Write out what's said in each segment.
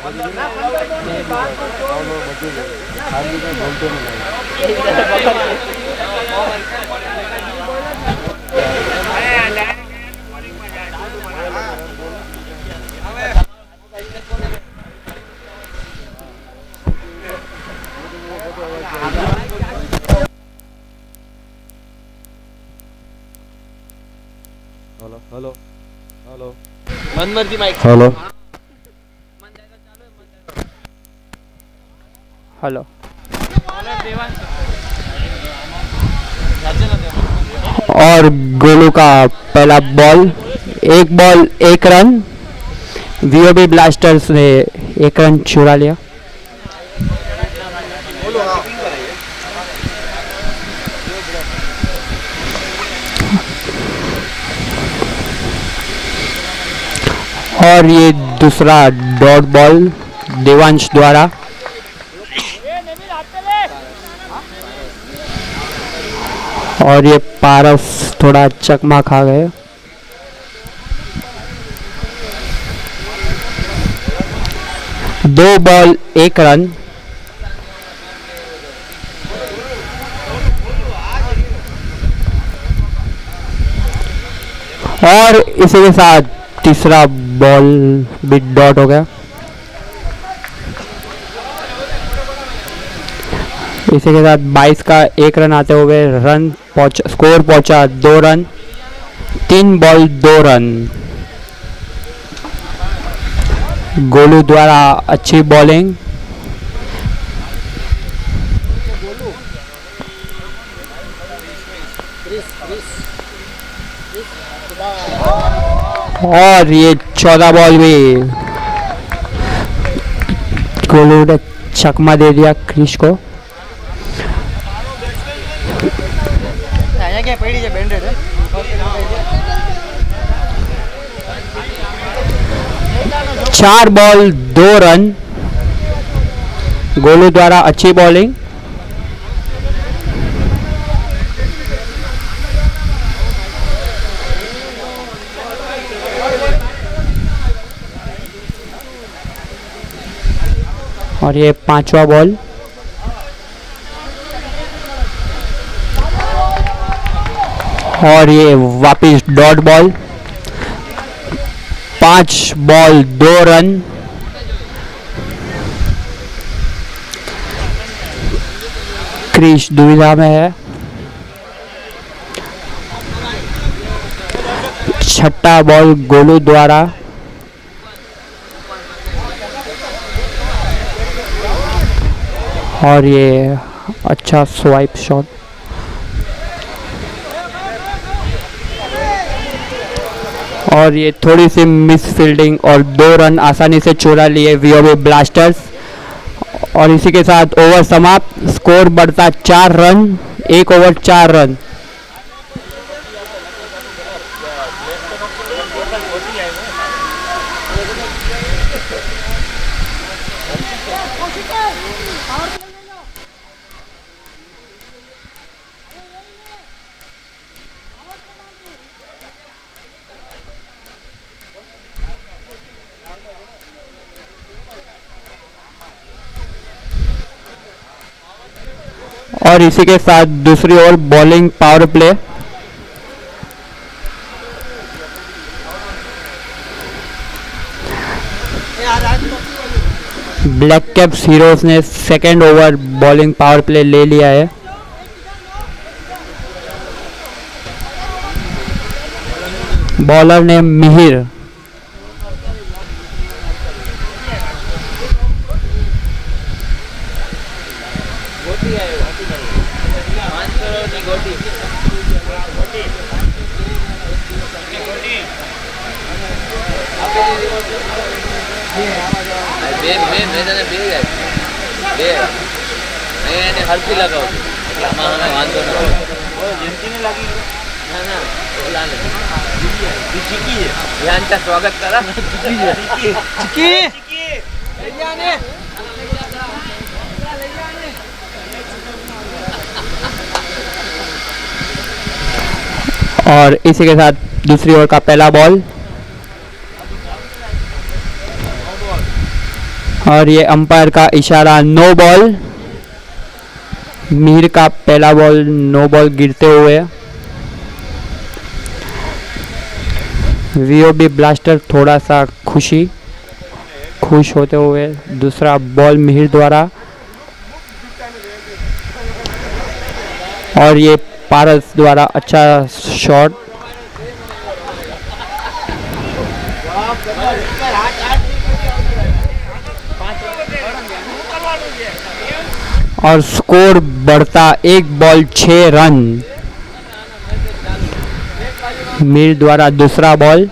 Hello hello hello मनमर्जी mike hello hello. और गोलू का पहला बॉल, एक बॉल एक रन। वीओबी ब्लास्टर्स ने एक रन चुरा लिया। और ये दूसरा डॉट बॉल देवांश द्वारा। और ये पारस थोड़ा चकमा खा गए। दो बॉल एक रन। और इसी के साथ तीसरा बॉल भी डॉट हो गया। इसी के साथ 22 का एक रन आते हुए स्कोर पहुंचा 2 रन। 3 ball 2 run. गोलू द्वारा अच्छी बॉलिंग। और ये 14 बॉल भी गोलू ने चकमा दे दिया क्रिश को। चार बॉल 2 रन। गोलू द्वारा अच्छी बॉलिंग। और ये 5वां बॉल। और ये वापिस dot ball. 5 ball 2 run. Chris दुविधा में है। छठा बॉल गोलू द्वारा। और ये अच्छा स्वाइप शॉट। और ये थोड़ी सी मिस फील्डिंग और 2 रन आसानी से चुरा लिए वीओबी ब्लास्टर्स। और इसी के साथ ओवर समाप्त। स्कोर बढ़ता 4 रन। 1 over 4 run. और इसी के साथ दूसरी ओर bowling power play. Black caps heroes ने second over bowling power play ले लिया है। बॉलर ने मिहिर। हल्की लगाओ वांधो ध्यान का स्वागत करा। और इसी के साथ दूसरी ओवर का पहला बॉल। और ये अंपायर का इशारा नो बॉल। मिहिर का पहला बॉल नो बॉल गिरते हुए। वीओबी ब्लास्टर थोड़ा सा खुश होते हुए। दूसरा बॉल मिहिर द्वारा और ये पारस द्वारा अच्छा शॉट। और स्कोर बढ़ता 1 बॉल 6 रन। मिहिर द्वारा दूसरा बॉल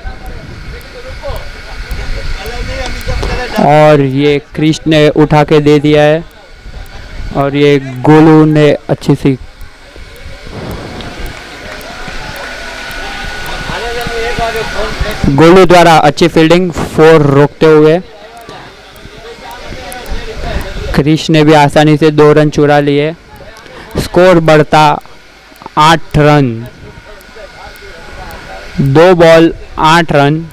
और ये कृष्ण ने उठा के दे दिया है। और ये गोलू ने अच्छी सी गोलू द्वारा अच्छी फील्डिंग 4 रोकते हुए। कृष्ण ने भी आसानी से 2 रन चुरा लिए। स्कोर बढ़ता 8 रन। 2 ball 8 run.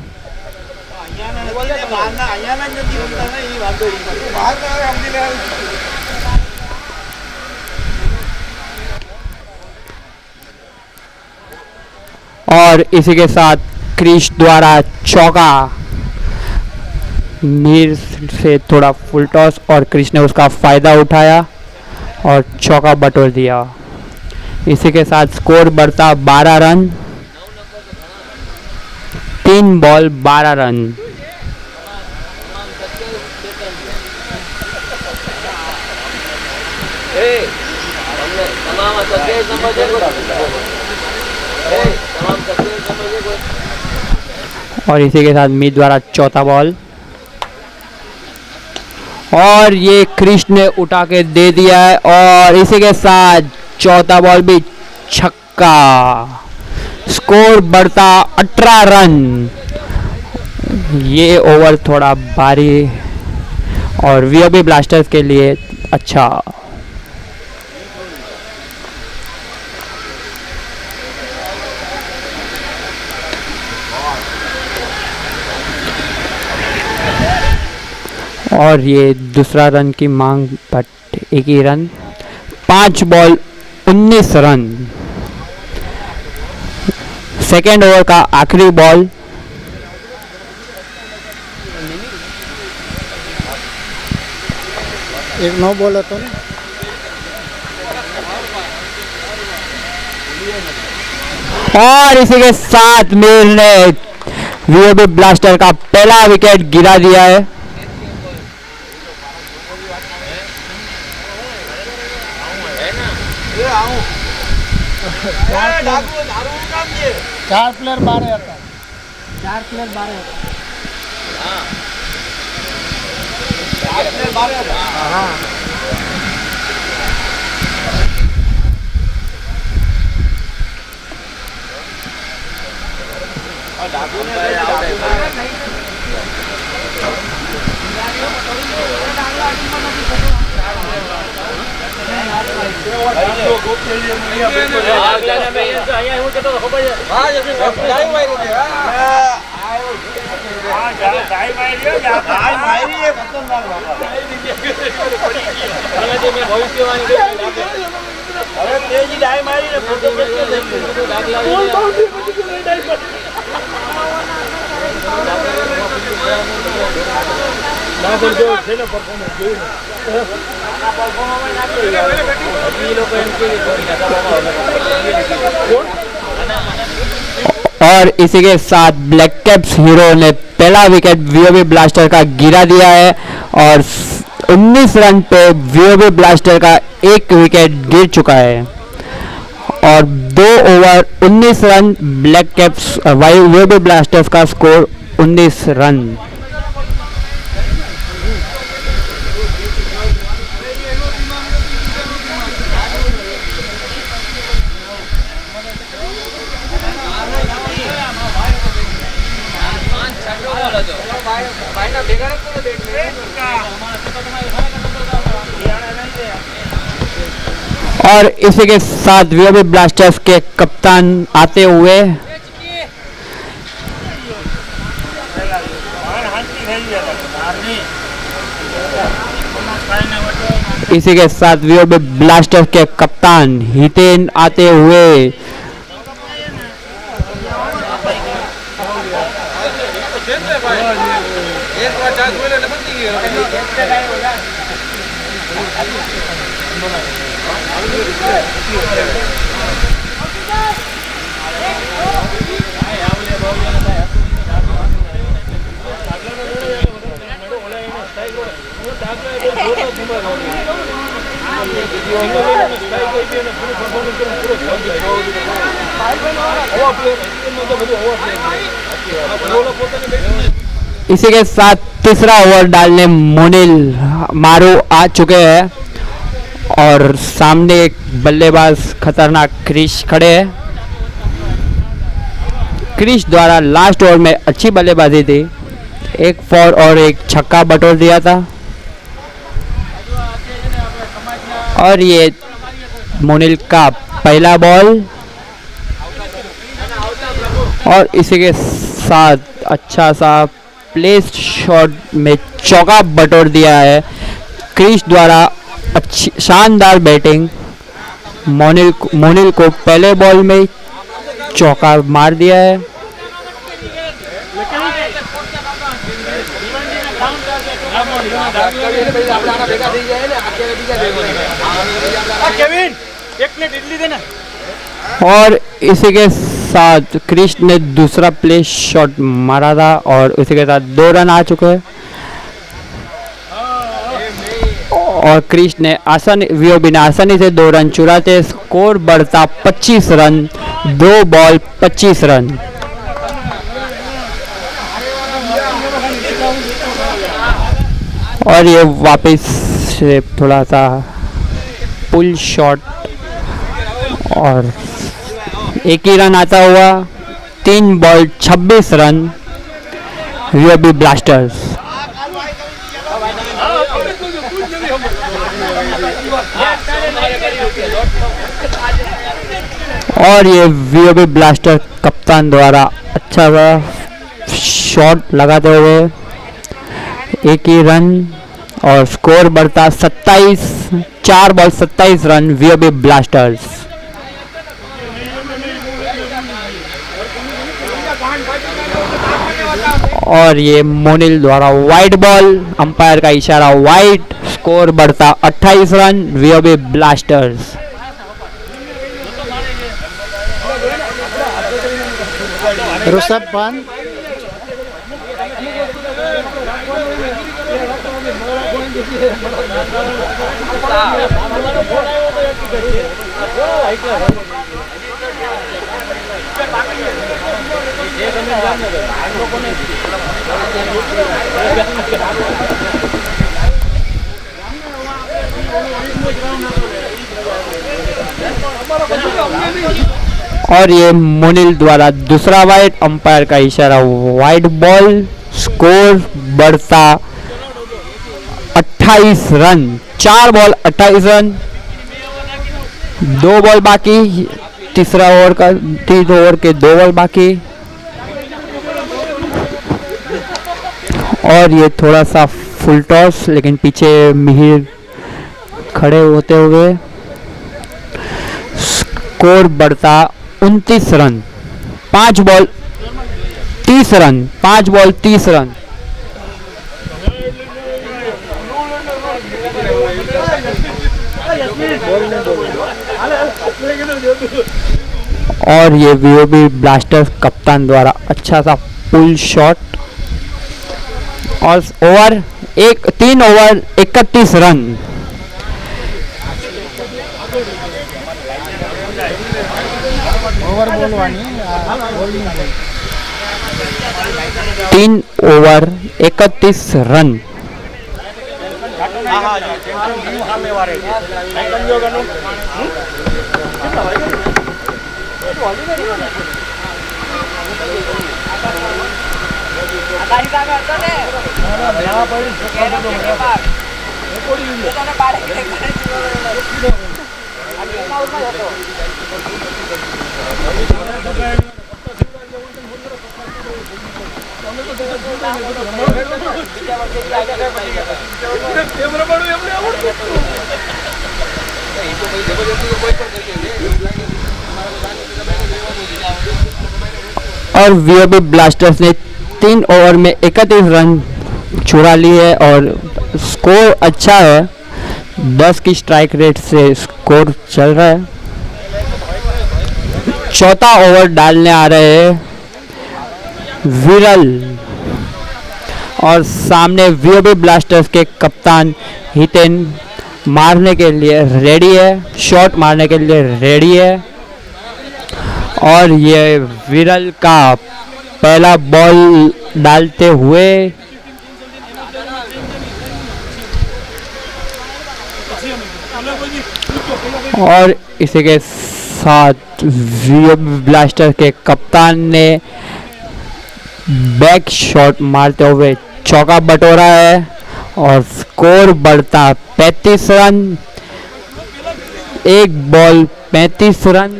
और इसी के साथ क्रिश द्वारा चौका। मिहिर से थोड़ा फुल टॉस और क्रिश ने उसका फायदा उठाया और चौका बटोर दिया। इसी के साथ स्कोर बढ़ता 12 रन। 3 ball 12 run. और इसी के साथ मिहिर द्वारा चौथा बॉल और ये कृष्ण ने उठा के दे दिया है। और इसी के साथ चौथा बॉल भी छक्का। स्कोर बढ़ता 18 रन। ये ओवर थोड़ा भारी और वीओबी ब्लास्टर्स के लिए अच्छा। और ये दूसरा रन की मांग but 1 he run. 5 ball 19 run. Second over का आखिरी बॉल। एक नो बॉल है तो और इसी के साथ मिहिर ने वीओबी ब्लास्टर का पहला विकेट गिरा दिया है। चार प्लेयर बाहर आता है। 4 प्लेयर बाहर आता है। और इसी के साथ ब्लैक कैप्स हीरो ने पहला विकेट वीओबी ब्लास्टर का गिरा दिया है। और 19 रन पे वीओबी ब्लास्टर का 1 विकेट गिर चुका है। और 2 over 19 run. Black caps VOB blasters का स्कोर 19 रन। और इसी के साथ वीओबी ब्लास्टर्स के कप्तान आते हुए इसी के साथ वीओबी ब्लास्टर्स के कप्तान हितेन आते हुए इसी के साथ तीसरा ओवर डालने मोनिल मारू आ चुके हैं और सामने एक बल्लेबाज खतरनाक क्रिश खड़े हैं। क्रिश द्वारा लास्ट ओवर में अच्छी बल्लेबाजी थी, एक 4 और एक छक्का बटोर दिया था। और ये मोनिल का पहला बॉल और इसी के साथ अच्छा सा प्लेस्ड शॉट में चौका बटोर दिया है क्रिश द्वारा। अच्छी शानदार बैटिंग, मोनिल को पहले बॉल में चौका मार दिया है। और इसी के साथ क्रिश ने दूसरा प्ले शॉट मारा था और इसी के साथ 2 रन आ चुके हैं। और क्रिश ने वीओबी ने आसानी से 2 रन चुराते स्कोर बढ़ता 25 रन, 2 बॉल 25 रन। और ये वापस से थोड़ा सा पुल शॉट और एक ही रन आता हुआ, 3 बॉल 26 रन वीओबी ब्लास्टर्स। और ये वीओबी ब्लास्टर कप्तान द्वारा अच्छा सा शॉट लगाते हुए एक ही रन और स्कोर बढ़ता 27, 4 बॉल 27 रन वीओबी ब्लास्टर्स। और ये मोनिल द्वारा वाइड बॉल, अंपायर का इशारा वाइड, स्कोर बढ़ता 28 रन वीओबी ब्लास्टर्स। ऋषभ पंत और ये मोनिल द्वारा दूसरा वाइड, अंपायर का इशारा वाइड बॉल, स्कोर बढ़ता 28 रन, 4 बॉल 28 रन, 2 बॉल बाकी, तीसरा ओवर का 3 ओवर के 2 बॉल बाकी। और ये थोड़ा सा फुल टॉस, लेकिन पीछे मिहिर खड़े होते हुए स्कोर बढ़ता 29 run, 5 ball 30 run, 5 ball 30 run. और ये वीओबी ब्लास्टर्स कप्तान द्वारा अच्छा सा पुल शॉट और 3 ओवर 31 रन। ओवर बोलवानी 3 ओवर 31 रन। और वीओबी ब्लास्टर्स ने 3 ओवर में 31 रन चुरा लिए और स्कोर अच्छा है। 10 की स्ट्राइक रेट से स्कोर चल रहा है। चौथा ओवर डालने आ रहे हैं विरल और सामने वीओबी ब्लास्टर्स के कप्तान हितेन मारने के लिए रेडी है, शॉट मारने के लिए रेडी है। और ये विरल का पहला बॉल डालते हुए और इसी के साथ वीओबी ब्लास्टर के कप्तान ने बैक शॉट मारते हुए चौका बटोरा है और स्कोर बढ़ता 35 रन। एक बॉल 35 रन।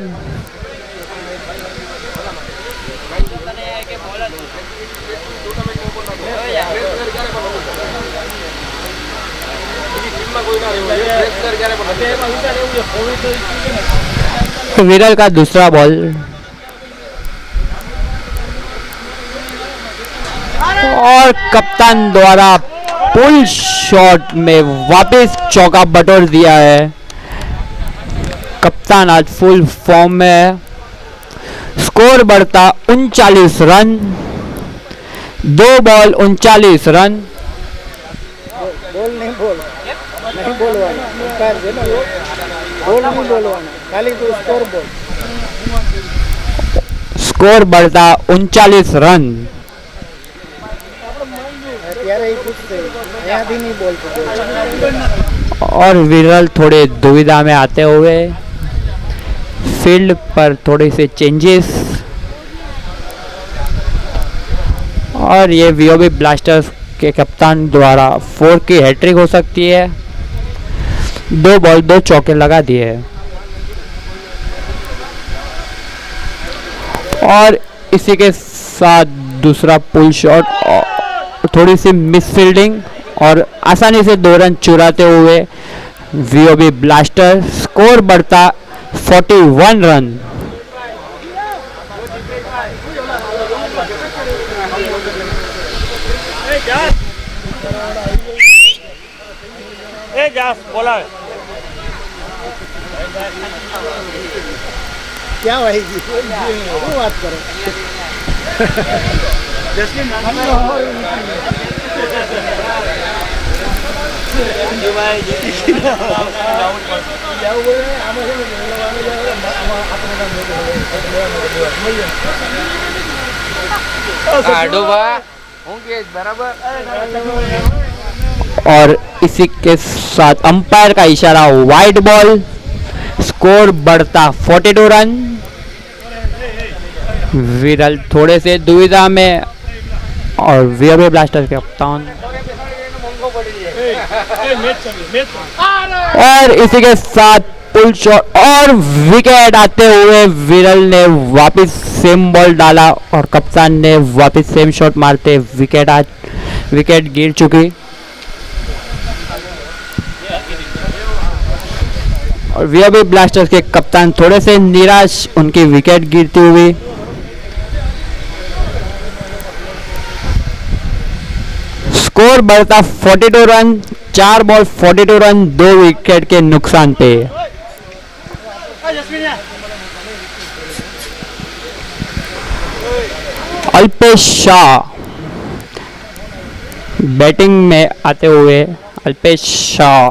विरल का दूसरा बॉल और कप्तान द्वारा पुल शॉट में वापस चौका बटोर दिया है। कप्तान आज फुल फॉर्म में है। स्कोर बढ़ता 39 रन। 2 ball 39 run. बोल नहीं बोलवाना, अंपायर है ना, बोल नहीं बोलवाना, खाली तो स्कोर बोल। स्कोर बढ़ता 39 रन। यार यही पूछते यहाँ भी नहीं बोलते। और विरल थोड़े दुविधा में आते हुए फील्ड पर थोड़े से चेंजेस और ये वीओबी ब्लास्टर्स के कप्तान द्वारा 4 की हैट्रिक हो सकती है। 2 बॉल 2 चौके लगा दिए और इसी के साथ दूसरा पुल शॉट और थोड़ी सी मिस फील्डिंग और आसानी से 2 रन चुराते हुए वीओबी ब्लास्टर। स्कोर बढ़ता 41 रन। क्या भाई जी वो बात करो। और इसी के साथ अंपायर का इशारा वाइड बॉल। स्कोर बढ़ता 42 रन। विरल थोड़े से दुविधा में और वीओबी ब्लास्टर के कप्तान और इसी के साथ पुल शॉट और विकेट आते हुए विरल ने वापस सेम बॉल डाला और कप्तान ने वापस सेम शॉट मारते विकेट गिर चुकी। और वीओबी ब्लास्टर्स के कप्तान थोड़े से निराश, उनकी विकेट गिरती हुई। स्कोर बढ़ता 42 रन। 4 बॉल 42 रन 2 विकेट के नुकसान पे। अल्पेश शाह बैटिंग में आते हुए अल्पेश शाह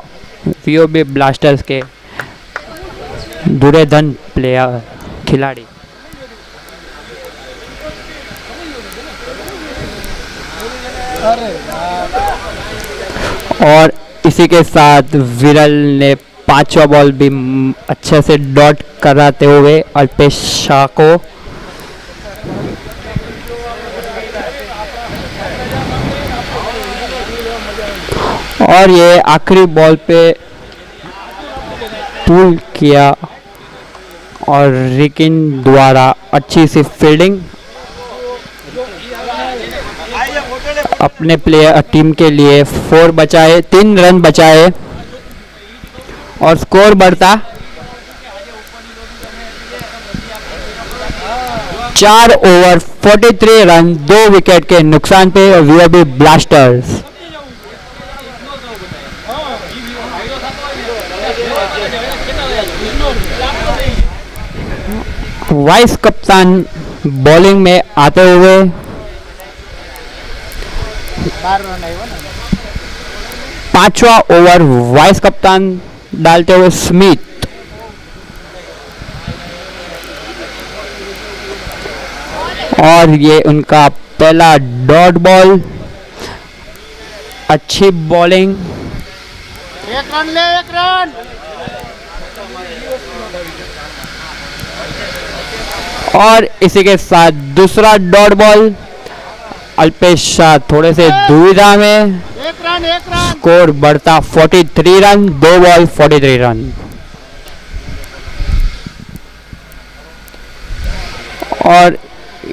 वीओबी ब्लास्टर्स के दुर्योधन प्लेयर खिलाड़ी। और इसी के साथ विरल ने 5वां बॉल भी अच्छे से डॉट कराते हुए अल्पेश शाह को और ये आखिरी बॉल पे पुल किया और रिकिन द्वारा अच्छी सी फील्डिंग अपने प्लेयर टीम के लिए 4 बचाए, 3 रन बचाए और स्कोर बढ़ता 4 ओवर 43 रन 2 विकेट के नुकसान पे वीओबी ब्लास्टर्स। वाइस कप्तान बॉलिंग में आते हुए 5वां ओवर वाइस कप्तान डालते हुए स्मिथ। और ये उनका पहला डॉट बॉल। अच्छी बॉलिंग। 1 रन ले, 1 रन। और इसी के साथ दूसरा डॉट बॉल। अल्पेश शाह थोड़े से दुविधा में। 1 रन, 1 रन। स्कोर बढ़ता 43 रन, 2 बॉल 43 रन। और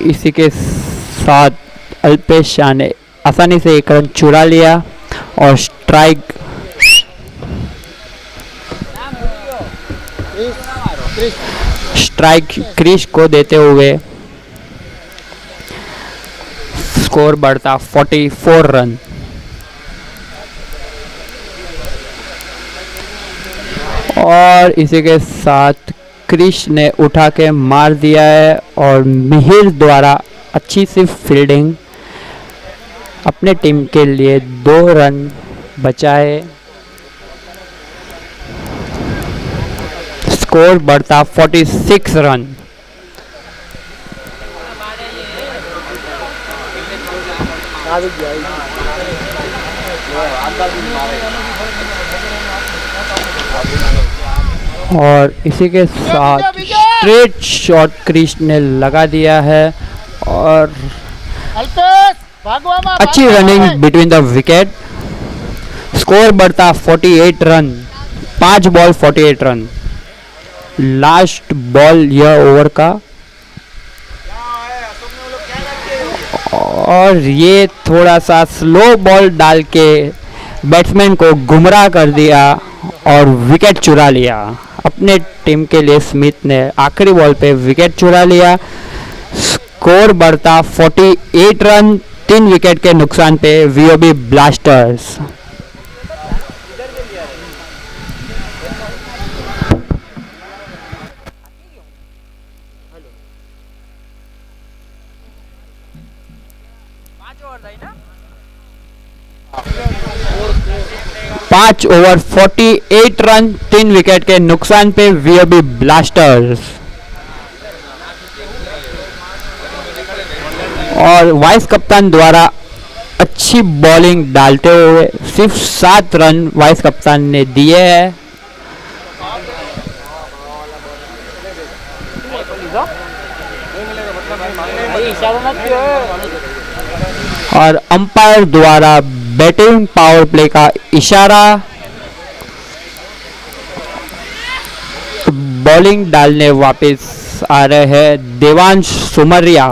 इसी के साथ अल्पेश शाह ने आसानी से 1 रन चुरा लिया और स्ट्राइक क्रिश को देते हुए स्कोर बढ़ता 44 रन। और इसी के साथ क्रिश ने उठा के मार दिया है और मिहिर द्वारा अच्छी सी फील्डिंग अपने टीम के लिए 2 रन बचाए। स्कोर बढ़ता 46 रन। और इसी के साथ स्ट्रेट शॉट क्रिश ने लगा दिया है और अच्छी running between the wicket. Score बढ़ता 48 run, 5 ball 48 run. Last ball यह ओवर का। और ये थोड़ा सा स्लो बॉल डाल के बैट्समैन को गुमराह कर दिया और विकेट चुरा लिया। अपने टीम के लिए स्मिथ ने आखिरी बॉल पे विकेट चुरा लिया। स्कोर बढ़ता 48 रन, 3 विकेट के नुकसान पे वीओबी ब्लास्टर्स। पाँच ओवर 48 रन, 3 विकेट के नुकसान पे वीओबी ब्लास्टर्स। और वाइस कप्तान द्वारा अच्छी बॉलिंग डालते हुए सिर्फ 7 रन वाइस कप्तान ने दिए हैं। और अंपायर द्वारा बैटिंग पावर प्ले का इशारा। बॉलिंग डालने वापस आ रहे हैं Devansh Sumaria.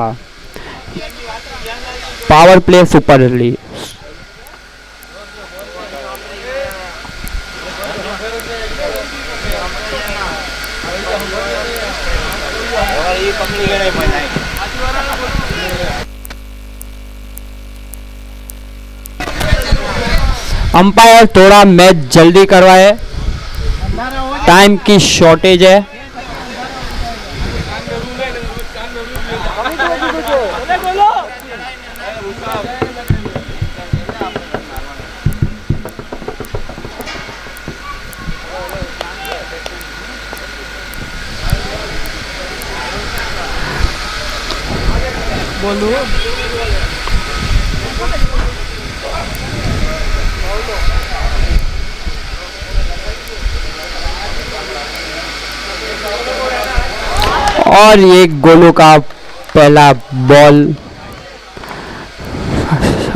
Power play super league. Umpire थोड़ा मैच जल्दी करवाए, टाइम की शॉर्टेज है। बोलू और ये गोलू का पहला बॉल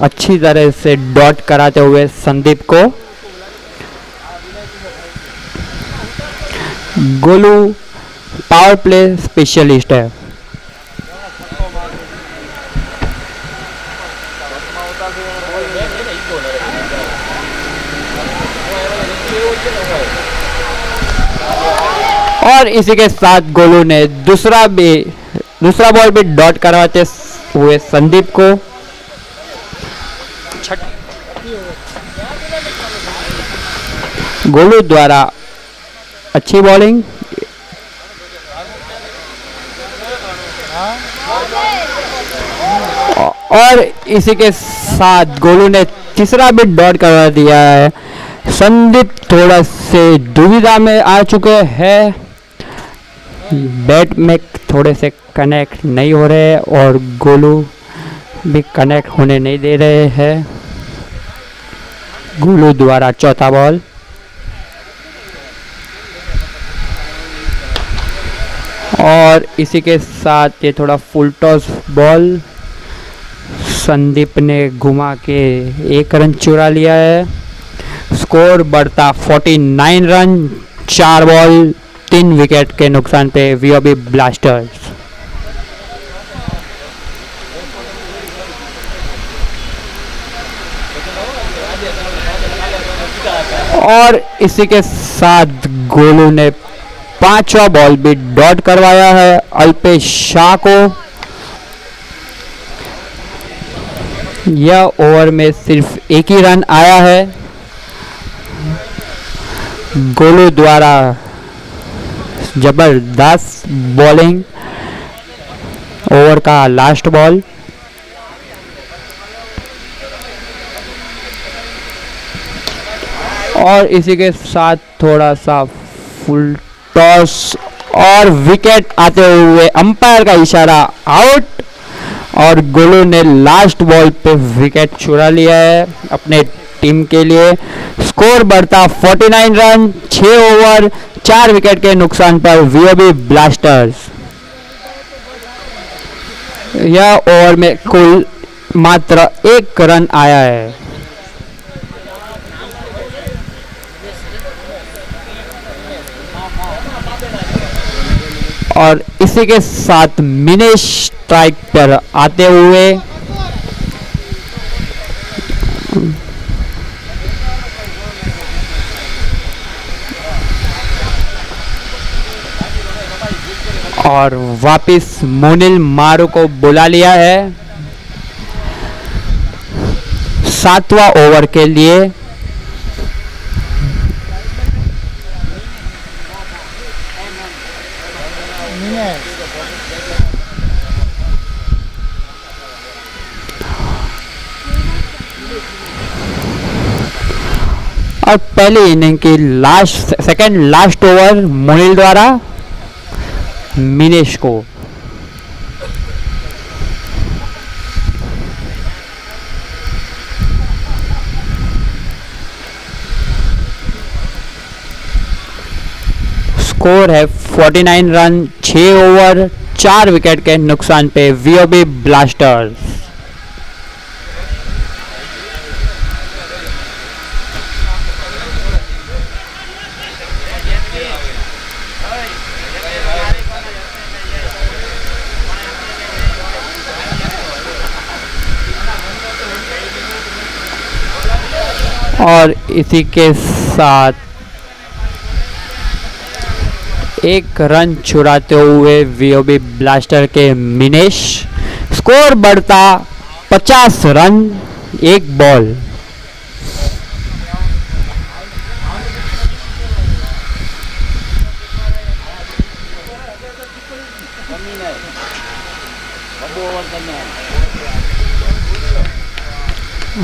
अच्छी तरह से डॉट कराते हुए संदीप को। गोलू पावर प्ले स्पेशलिस्ट है। और इसी के साथ गोलू ने दूसरा बॉल भी डॉट करवाते हुए संदीप को गोलू द्वारा अच्छी बॉलिंग। और इसी के साथ गोलू ने तीसरा भी डॉट करवा दिया है। संदीप थोड़ा से दुविधा में आ चुके हैं, बैट में थोड़े से कनेक्ट नहीं हो रहे और गोलू भी कनेक्ट होने नहीं दे रहे हैं। गोलू द्वारा चौथा बॉल। और इसी के साथ ये थोड़ा फुल टॉस बॉल संदीप ने घुमा के 1 रन चुरा लिया है। स्कोर बढ़ता 49 रन, 4 बॉल 3 विकेट के नुकसान पे वीओबी ब्लास्टर्स। और इसी के साथ गोलू ने 5वां बॉल भी डॉट करवाया है अल्पेश शाह को। यह ओवर में सिर्फ 1 ही रन आया है। गोलू द्वारा जबरदस्त बॉलिंग, ओवर का लास्ट बॉल। और इसी के साथ थोड़ा सा फुल टॉस और विकेट आते हुए अंपायर का इशारा आउट। और गोलू ने लास्ट बॉल पे विकेट चुरा लिया है अपने टीम के लिए। स्कोर बढ़ता 49 रन, 6 ओवर 4 विकेट के नुकसान पर वीओबी ब्लास्टर्स। यह ओवर में कुल मात्र 1 रन आया है। और इसी के साथ मिनेश स्ट्राइक पर आते हुए और वापिस मोनिल मारू को बुला लिया है 7वां ओवर के लिए। और पहली इनिंग की सेकंड लास्ट ओवर मोनिल द्वारा मिनेश को। स्कोर है 49 रन, 6 ओवर 4 विकेट के नुकसान पे वीओबी ब्लास्टर्स। और इसी के साथ 1 रन चुराते हुए वीओबी ब्लास्टर के मिनेश। स्कोर बढ़ता 50 रन, 1 बॉल।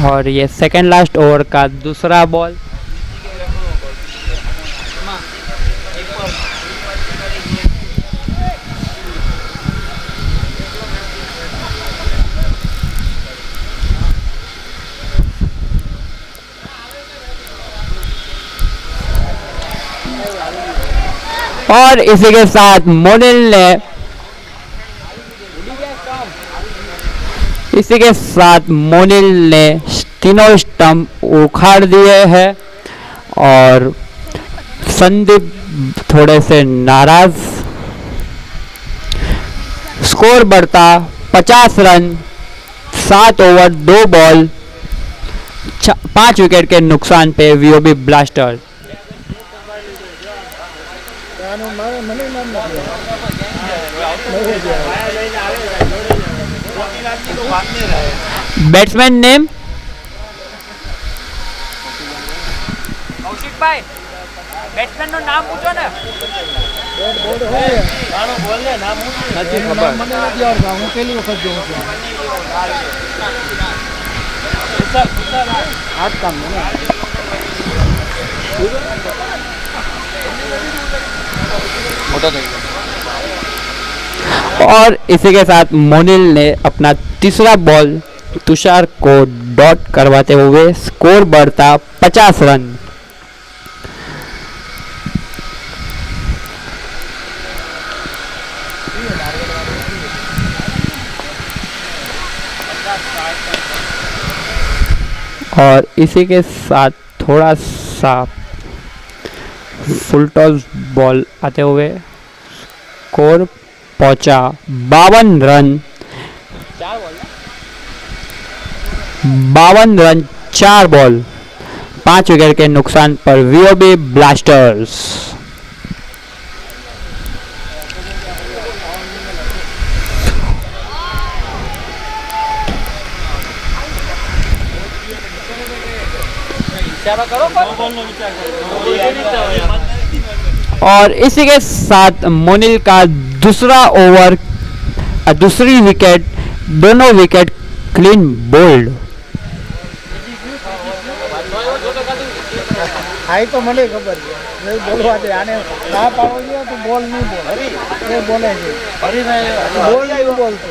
और ये सेकेंड लास्ट ओवर का दूसरा बॉल। और इसी के साथ मोनिल ने तीनों स्टंप उखाड़ दिए हैं और संदीप थोड़े से नाराज। स्कोर बढ़ता 50 रन, 7 ओवर 2 बॉल 5 विकेट के नुकसान पे वीओबी ब्लास्टर्स। નામ નથી આવ્યું. બેટ્સમેન નેમ કૌશિકભાઈ બેટ્સમેન નું નામ પૂછો ને. બોર્ડ હોય નથી એનું ખબર. નામ મને નથી આવડતું. હું પહેલી વખત જોઉં છું. આ જ કામ ને મોટો થઈ ગયો. और इसी के साथ मोनिल ने अपना तीसरा बॉल तुषार को डॉट करवाते हुए स्कोर बढ़ता 50 रन। और इसी के साथ थोड़ा सा फुल टॉस बॉल आते हुए स्कोर पहुंचा 52 रन। 52 रन 4 बॉल 5 विकेट के नुकसान पर वीओबी ब्लास्टर्स। और इसी के साथ मोनिल का दूसरी विकेट, दोनों विकेट क्लीन बोल्ड। હા તો મને ખબર છે. એ બોલવા દે આને ના પાડો છે તો બોલ નહીં બોલ. એ બોલે છે બોલ નહીં બોલતો.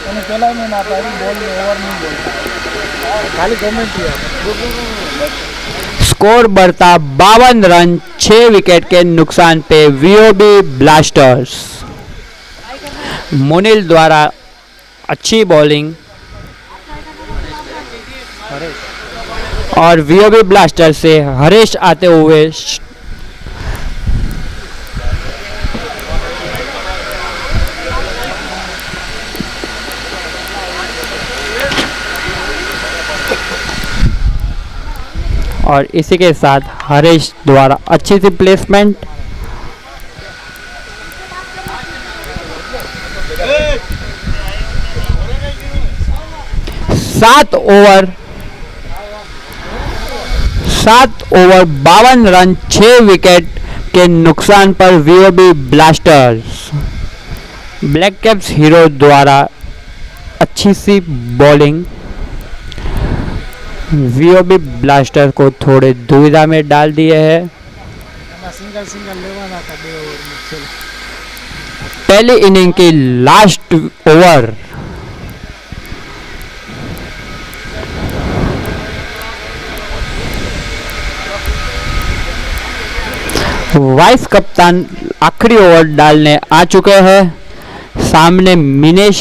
અને પેલા મેં ના પાડી બોલ ઓવર નહીં બોલતા. ખાલી કોમેન્ટ્રી આપે. स्कोर बढ़ता 52 रन 6 विकेट के नुकसान पे वीओबी ब्लास्टर्स। मोनिल द्वारा अच्छी बॉलिंग और वीओबी ब्लास्टर से हरीश आते हुए और इसी के साथ हरीश द्वारा अच्छी सी प्लेसमेंट। सात ओवर 52 रन 6 विकेट के नुकसान पर वीओबी ब्लास्टर्स। ब्लैक कैप्स हीरो द्वारा अच्छी सी बॉलिंग वीओबी ब्लास्टर को थोड़े दुविधा में डाल दिए है। એમાં સિંગલ લેવાના હતા 2 ઓવરમાં છેલ્લે. पहली इनिंग की लास्ट ओवर वाइस कप्तान आखिरी ओवर डालने आ चुके हैं। सामने मिनेश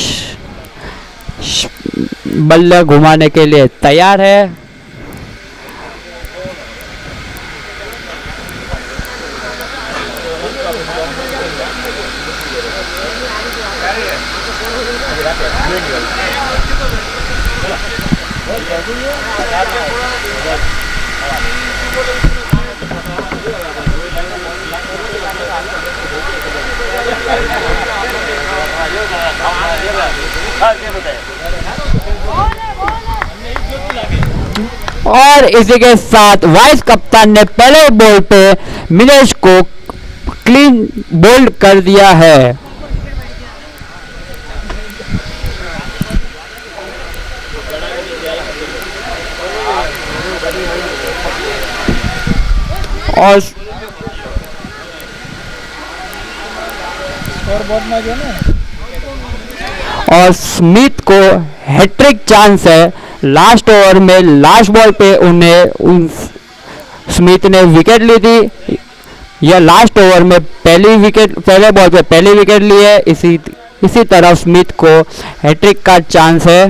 बल्ले घुमाने के लिए तैयार है। और इसी के साथ वाइस कप्तान ने पहले बॉल पे मिनेश को क्लीन बोल्ड कर दिया है। और સ્કોર બોર્ડમાં જો ને और स्मिथ को हैट्रिक चांस है। लास्ट ओवर में लास्ट बॉल पे स्मिथ ने विकेट ली थी। यह लास्ट ओवर में पहले बॉल पे पहली विकेट ली है। इसी तरह स्मिथ को हैट्रिक का चांस है।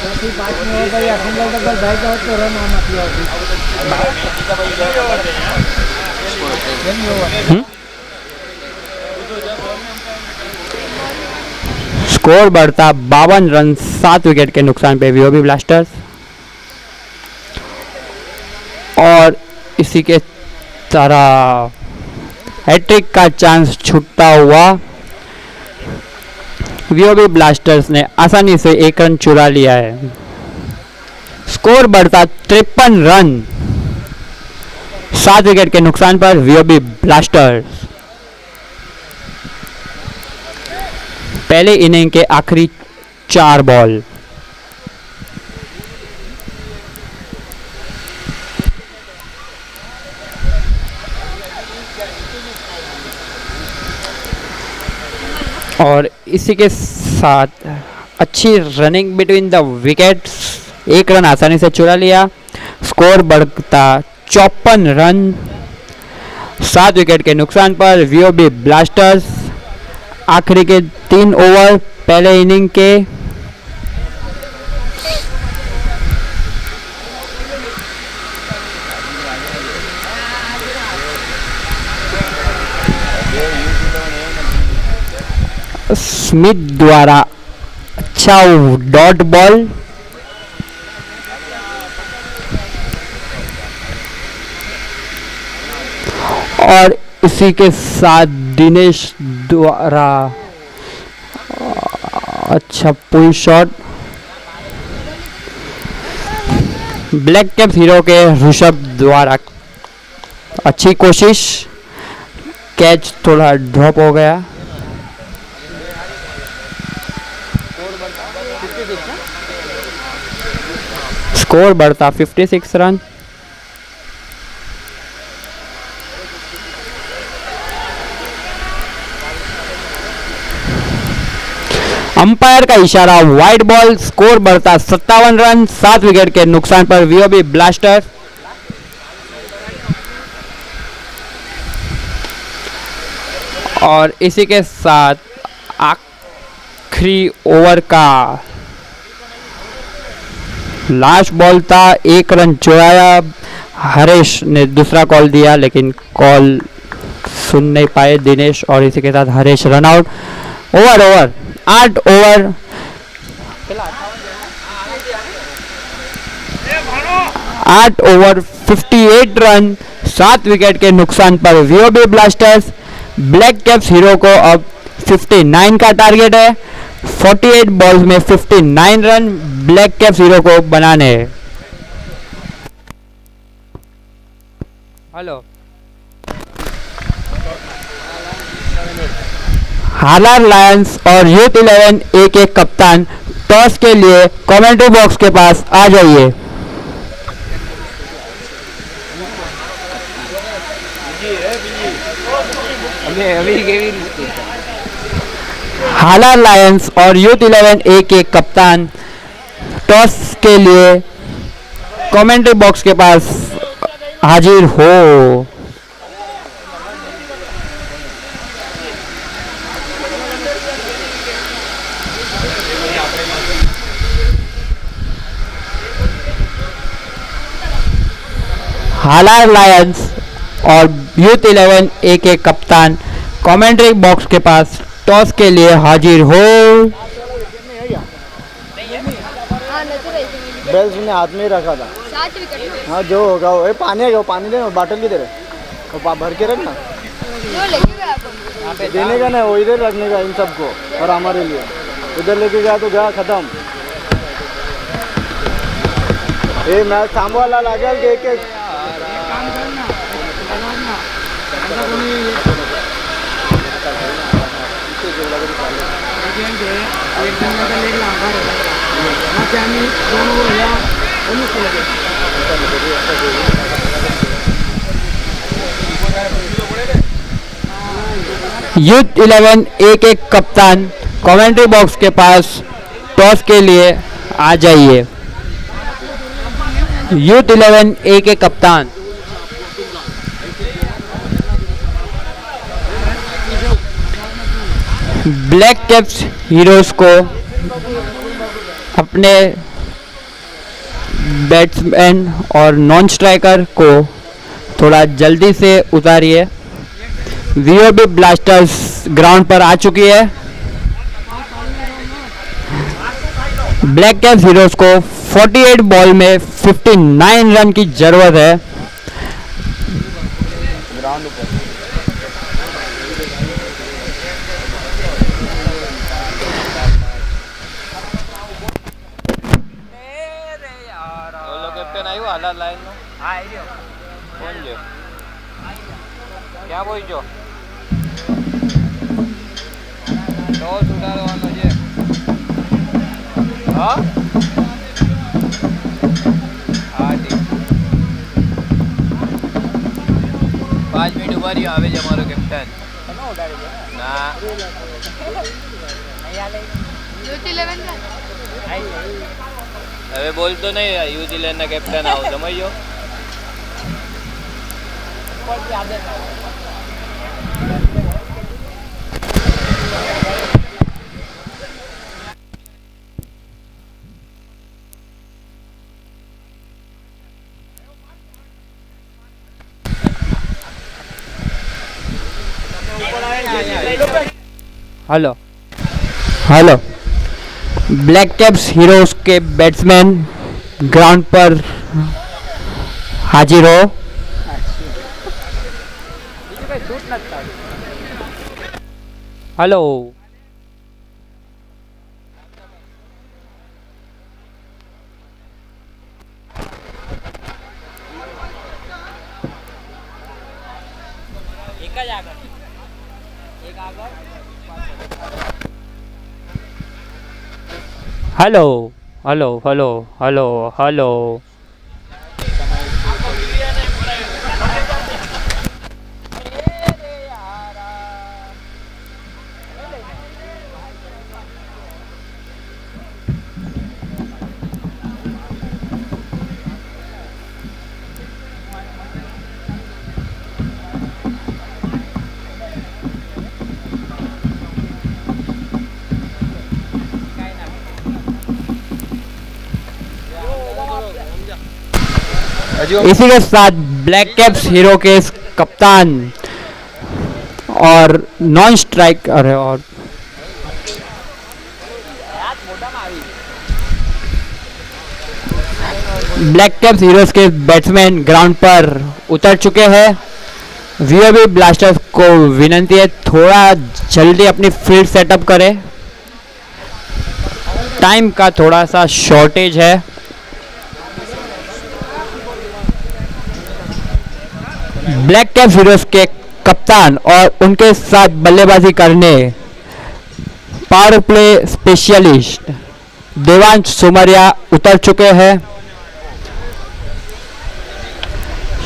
ચોથી પાંચમી ઓવર આ સિંગલ ડબલ ભાગ્યા હોત તો રન આમાંથી આવતી. એની ઓવર स्कोर स्कोर बढ़ता 52 रन 7 विकेट के नुकसान पे वीओबी ब्लास्टर्स। और इसी के तरह हैट्रिक का चांस छूटता हुआ वीओबी ब्लास्टर्स ने आसानी से 1 रन चुरा लिया है। स्कोर बढ़ता 53 रन 7 विकेट के नुकसान पर वीओबी ब्लास्टर्स। पहले इनिंग के आखिरी 4 बॉल। और इसी के साथ अच्छी running between the wickets, 1 run आसानी से चुरा लिया। स्कोर बढ़ता 54 रन 7 विकेट के नुकसान पर वीओबी ब्लास्टर्स। आखिरी के 3 ओवर पहले इनिंग के। स्मिथ द्वारा अच्छा डॉट बॉल। और इसी के साथ दिनेश द्वारा अच्छा pull shot. Black cap hero के ऋषभ द्वारा अच्छी कोशिश, कैच थोड़ा ड्रॉप हो गया। स्कोर बढ़ता 56 रन। अंपायर का इशारा वाइड बॉल। स्कोर बढ़ता 57 रन 7 विकेट के नुकसान पर वीओबी ब्लास्टर्स। और इसी के साथ आखिरी ओवर का लास्ट बॉल था, 1 रन चुराया। हरीश ने दूसरा कॉल दिया लेकिन कॉल सुन नहीं पाए दिनेश, और इसी के साथ Harish run out. Over 8 over 58 run 7 wicket के नुकसान पर वीओबी ब्लास्टर्स। ब्लैक कैप्स हीरो को अब 59 का टारगेट है। 48 बॉल्स में 59 रन ब्लैक कैप्स हीरो को बनाने हैं। हेलो, हालार लायंस और यूथ 11 ए के कप्तान टॉस के लिए कमेंट्री बॉक्स के पास आ जाइए। हालार लायंस और यूथ 11 ए के कप्तान टॉस के लिए कमेंट्री बॉक्स के पास हाजिर हो। हालार लायंस और यूथ 11 ए के कप्तान कमेंट्री बॉक्स के पास टॉस के लिए हाजिर हो। बेल्स ने हाथ में ही रखा था। हाँ जो होगा वो। ए, पानी है, पानी दे, बाटल किधर है? वो भर के रखना, देने का ना, वो इधर रखने का इन सबको और हमारे लिए। उधर लेके गया तो गया खत्म। ए मैच थांबवायला लागेल एक एक। यूथ 11 ए के कप्तान कमेंट्री बॉक्स के पास टॉस के लिए आ जाइए। यूथ 11 ए के कप्तान ब्लैक कैप्स हीरोज को अपने बैट्समैन और नॉन स्ट्राइकर को थोड़ा जल्दी से उतारिए। वीओबी ब्लास्टर्स ग्राउंड पर आ चुकी है। ब्लैक कैप्स हीरोज को 48 बॉल में 59 रन की जरूरत है। ग्राउंड ऊपर અરે યાર ઓલો કેપ્ટન આવ્યો હાલા લાઈન નો હા આવી રહ્યો કોણ છે ક્યાં બોઈ જો ટોસ ઉડાડવાનો છે હા હા ઠીક 5 મિનિટ ઉભા રહ્યો આવે છે અમારો કેપ્ટન ના યુથ 11 का હવે બોલતો નહીં ન્યુઝીલેન્ડ ના કેપ્ટન આવો સમજો hello hello black caps heroes के बैट्समैन ग्राउंड पर हाजिर हो। हेलो એક જ આગળ એક આગળ hello hello hello hello hello इसी के साथ ब्लैक कैप्स हीरो के कप्तान और नॉन स्ट्राइक अरे और ब्लैक कैप्स हीरोज के बैट्समैन ग्राउंड पर उतर चुके हैं। वीओबी ब्लास्टर्स को विनती है थोड़ा जल्दी अपनी फील्ड सेटअप करें, टाइम का थोड़ा सा शॉर्टेज है। ब्लैक कैप्स हीरोज के कप्तान और उनके साथ बल्लेबाजी करने पावर प्ले स्पेशलिस्ट देवांश सोमरिया उतर चुके हैं।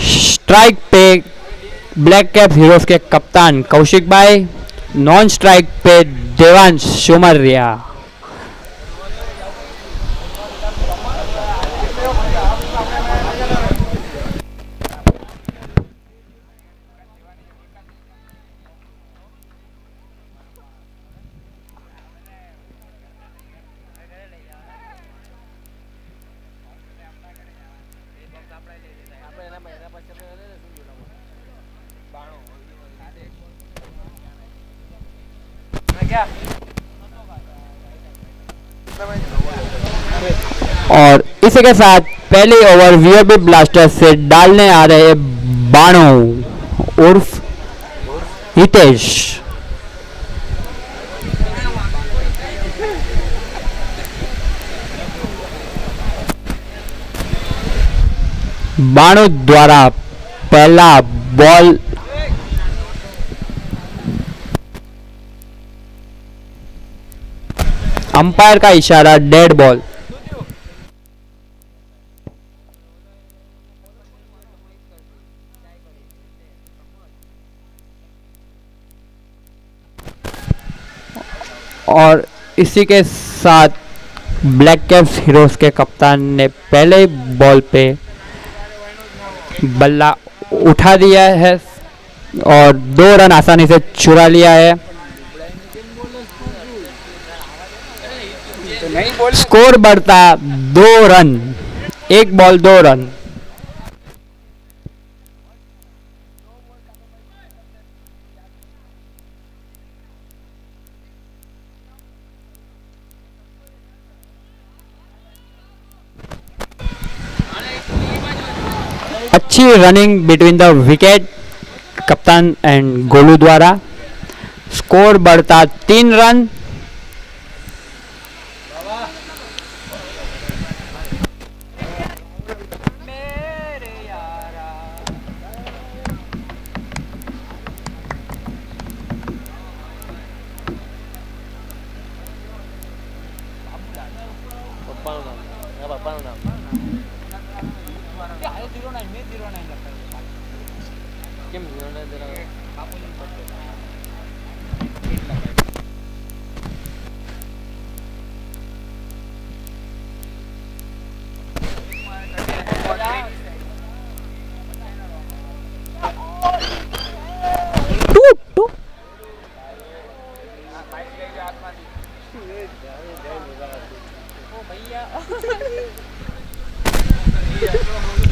स्ट्राइक पे ब्लैक कैप्स हीरोज के कप्तान कौशिक भाई, नॉन स्ट्राइक पे देवांश सोमरिया। और इसी के साथ पहले ओवर वीओबी ब्लास्टर्स से डालने आ रहे बाणो उर्फ हितेश। बाणो द्वारा पहला बॉल अंपायर का इशारा डेड बॉल। और इसी के साथ ब्लैक कैप्स हीरोज के कप्तान ने पहले बॉल पे बल्ला उठा दिया है और 2 रन आसानी से चुरा लिया है। स्कोर बढ़ता 2 रन, 1 बॉल 2 रन। अच्छी रनिंग बिटवीन द विकेट कप्तान एंड गोलू द्वारा। स्कोर बढ़ता 3 रन। मेरे यारा પપ્પાનું નામ એના પપ્પાનું નામ હાલ 09 મેં 09 લખાયું કેમ જીવને જરા બાપુજી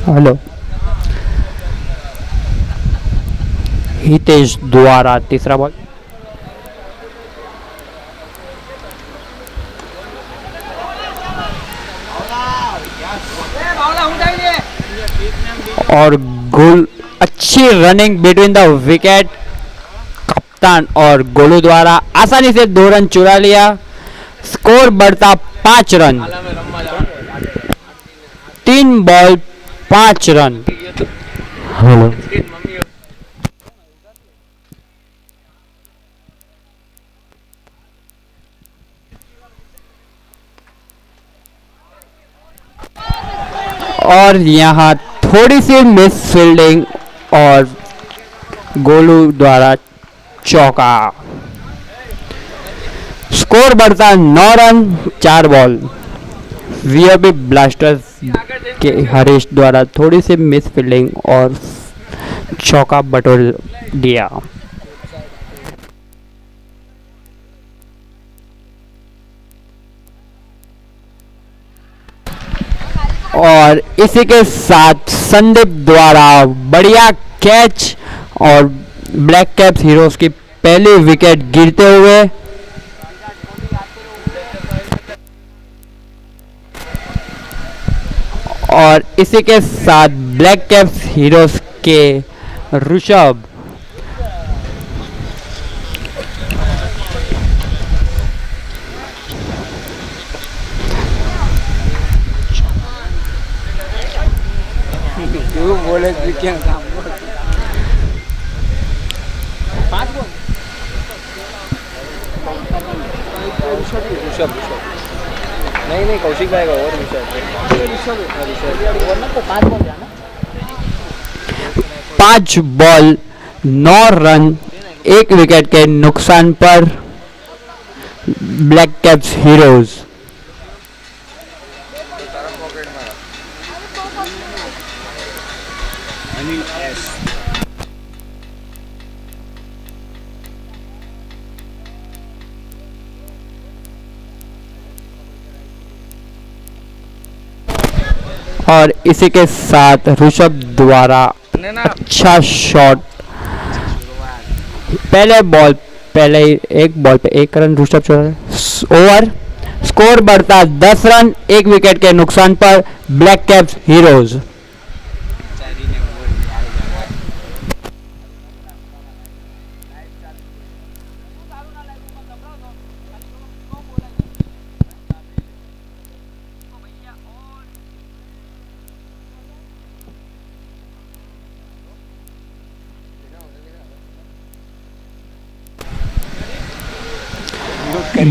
हेलो हितेश द्वारा तीसरा बॉल। और गोल अच्छी रनिंग बिटवीन द विकेट कप्तान और गोलू द्वारा आसानी से 2 रन चुरा लिया। स्कोर बढ़ता 5 रन। 3 ball 5 run. हेलो और यहाँ थोड़ी सी मिस फील्डिंग और गोलू द्वारा चौका। स्कोर बढ़ता 9 रन 4 बॉल। वीओबी ब्लास्टर्स के हरीश द्वारा थोड़ी सी मिस फील्डिंग और चौका बटोर दिया। और इसी के साथ संदीप द्वारा बढ़िया कैच और ब्लैक कैप्स हीरोज की पहली विकेट गिरते हुए। और इसी के साथ ब्लैक कैप्स हीरोज के ऋषभ बोले क्या काम ऋषभ नहीं कौशिक भाई का और ऋषभ 5 बॉल 9 रन 1 विकेट के नुकसान पर ब्लैक कैप्स हीरोज। और इसी के साथ ऋषभ द्वारा अच्छा शॉट। पहले एक बॉल पे 1 run Rishabh Chaura over. Score बढ़ता 10 रन 1 विकेट के नुकसान पर black caps heroes.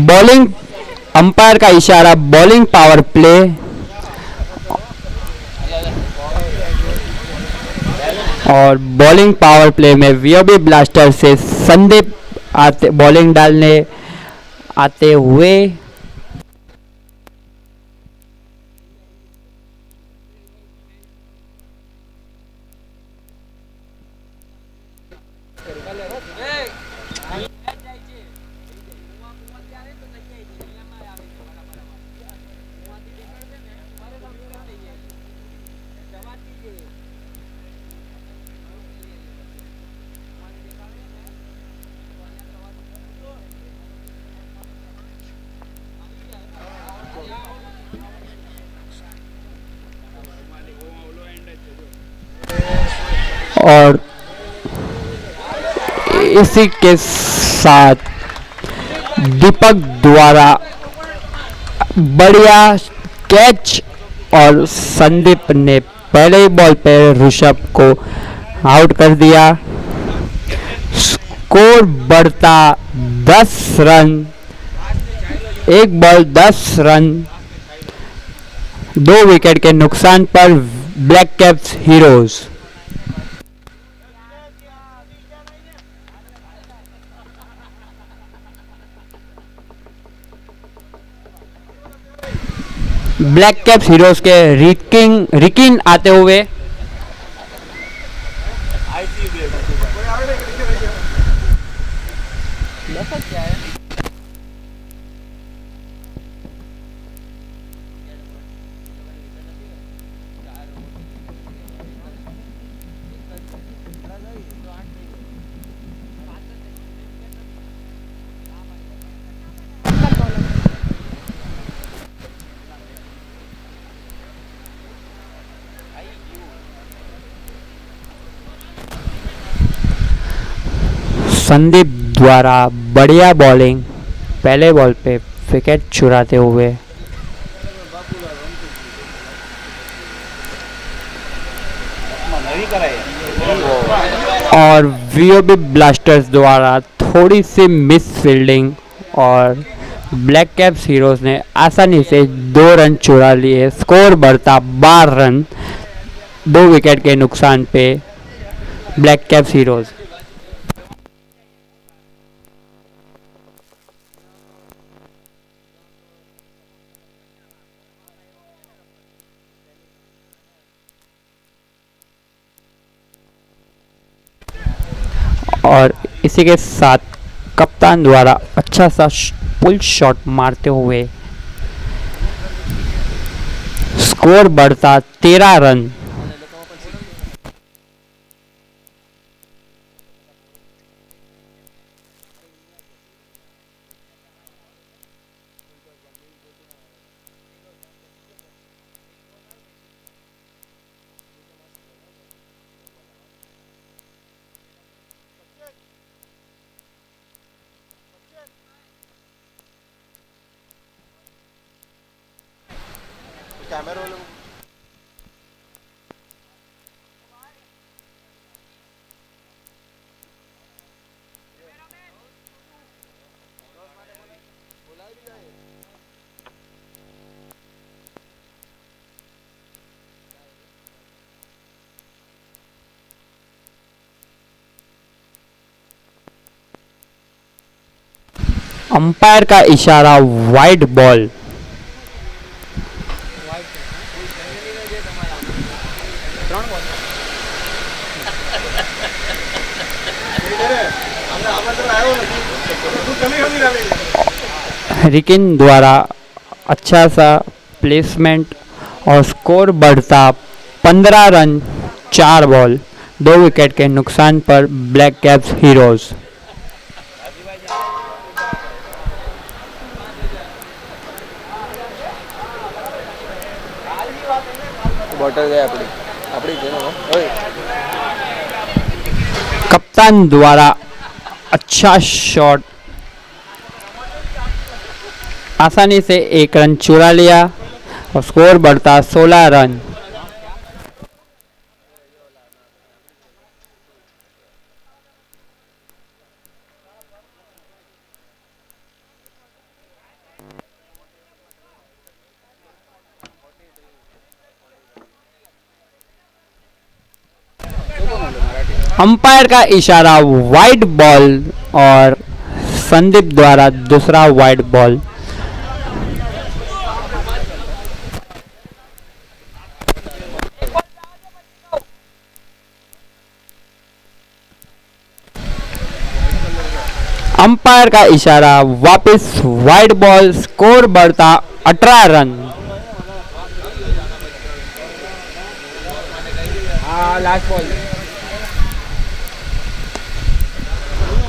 Bowling umpire का इशारा बॉलिंग पावर प्ले। और बॉलिंग पावर प्ले में वीओबी ब्लास्टर से संदीप आते बॉलिंग डालने आते हुए। और इसी के साथ दीपक द्वारा बढ़िया कैच और संदीप ने पहले ही बॉल पे ऋषभ को आउट कर दिया। स्कोर बढ़ता 10 रन, एक बॉल 10 रन, 2 विकेट के नुकसान पर black caps heroes. Black caps heroes के रिकिन आते हुए संदीप द्वारा बढ़िया बॉलिंग, पहले बॉल पे विकेट चुराते हुए। और वीओबी ब्लास्टर्स द्वारा थोड़ी सी मिस फील्डिंग और ब्लैक कैप्स हीरोज ने आसानी से 2 रन चुरा लिए। स्कोर बढ़ता 12 रन, 2 विकेट के नुकसान पे ब्लैक कैप्स हीरोज। और इसी के साथ कप्तान द्वारा अच्छा सा पुल शॉट मारते हुए स्कोर बढ़ता 13 रन। अंपायर का इशारा वाइड बॉल। रिकिन द्वारा अच्छा सा प्लेसमेंट और स्कोर बढ़ता 15 रन, 4 बॉल, 2 विकेट के नुकसान पर ब्लैक कैप्स हीरोज। बॉटल गया अपनी कप्तान द्वारा अच्छा शॉट, आसानी से 1 रन चुरा लिया और स्कोर बढ़ता 16 रन। अंपायर का इशारा वाइड बॉल और संदीप द्वारा दूसरा वाइड बॉल। अंपायर का इशारा वापस वाइड बॉल, स्कोर बढ़ता 18 रन। लास्ट बॉल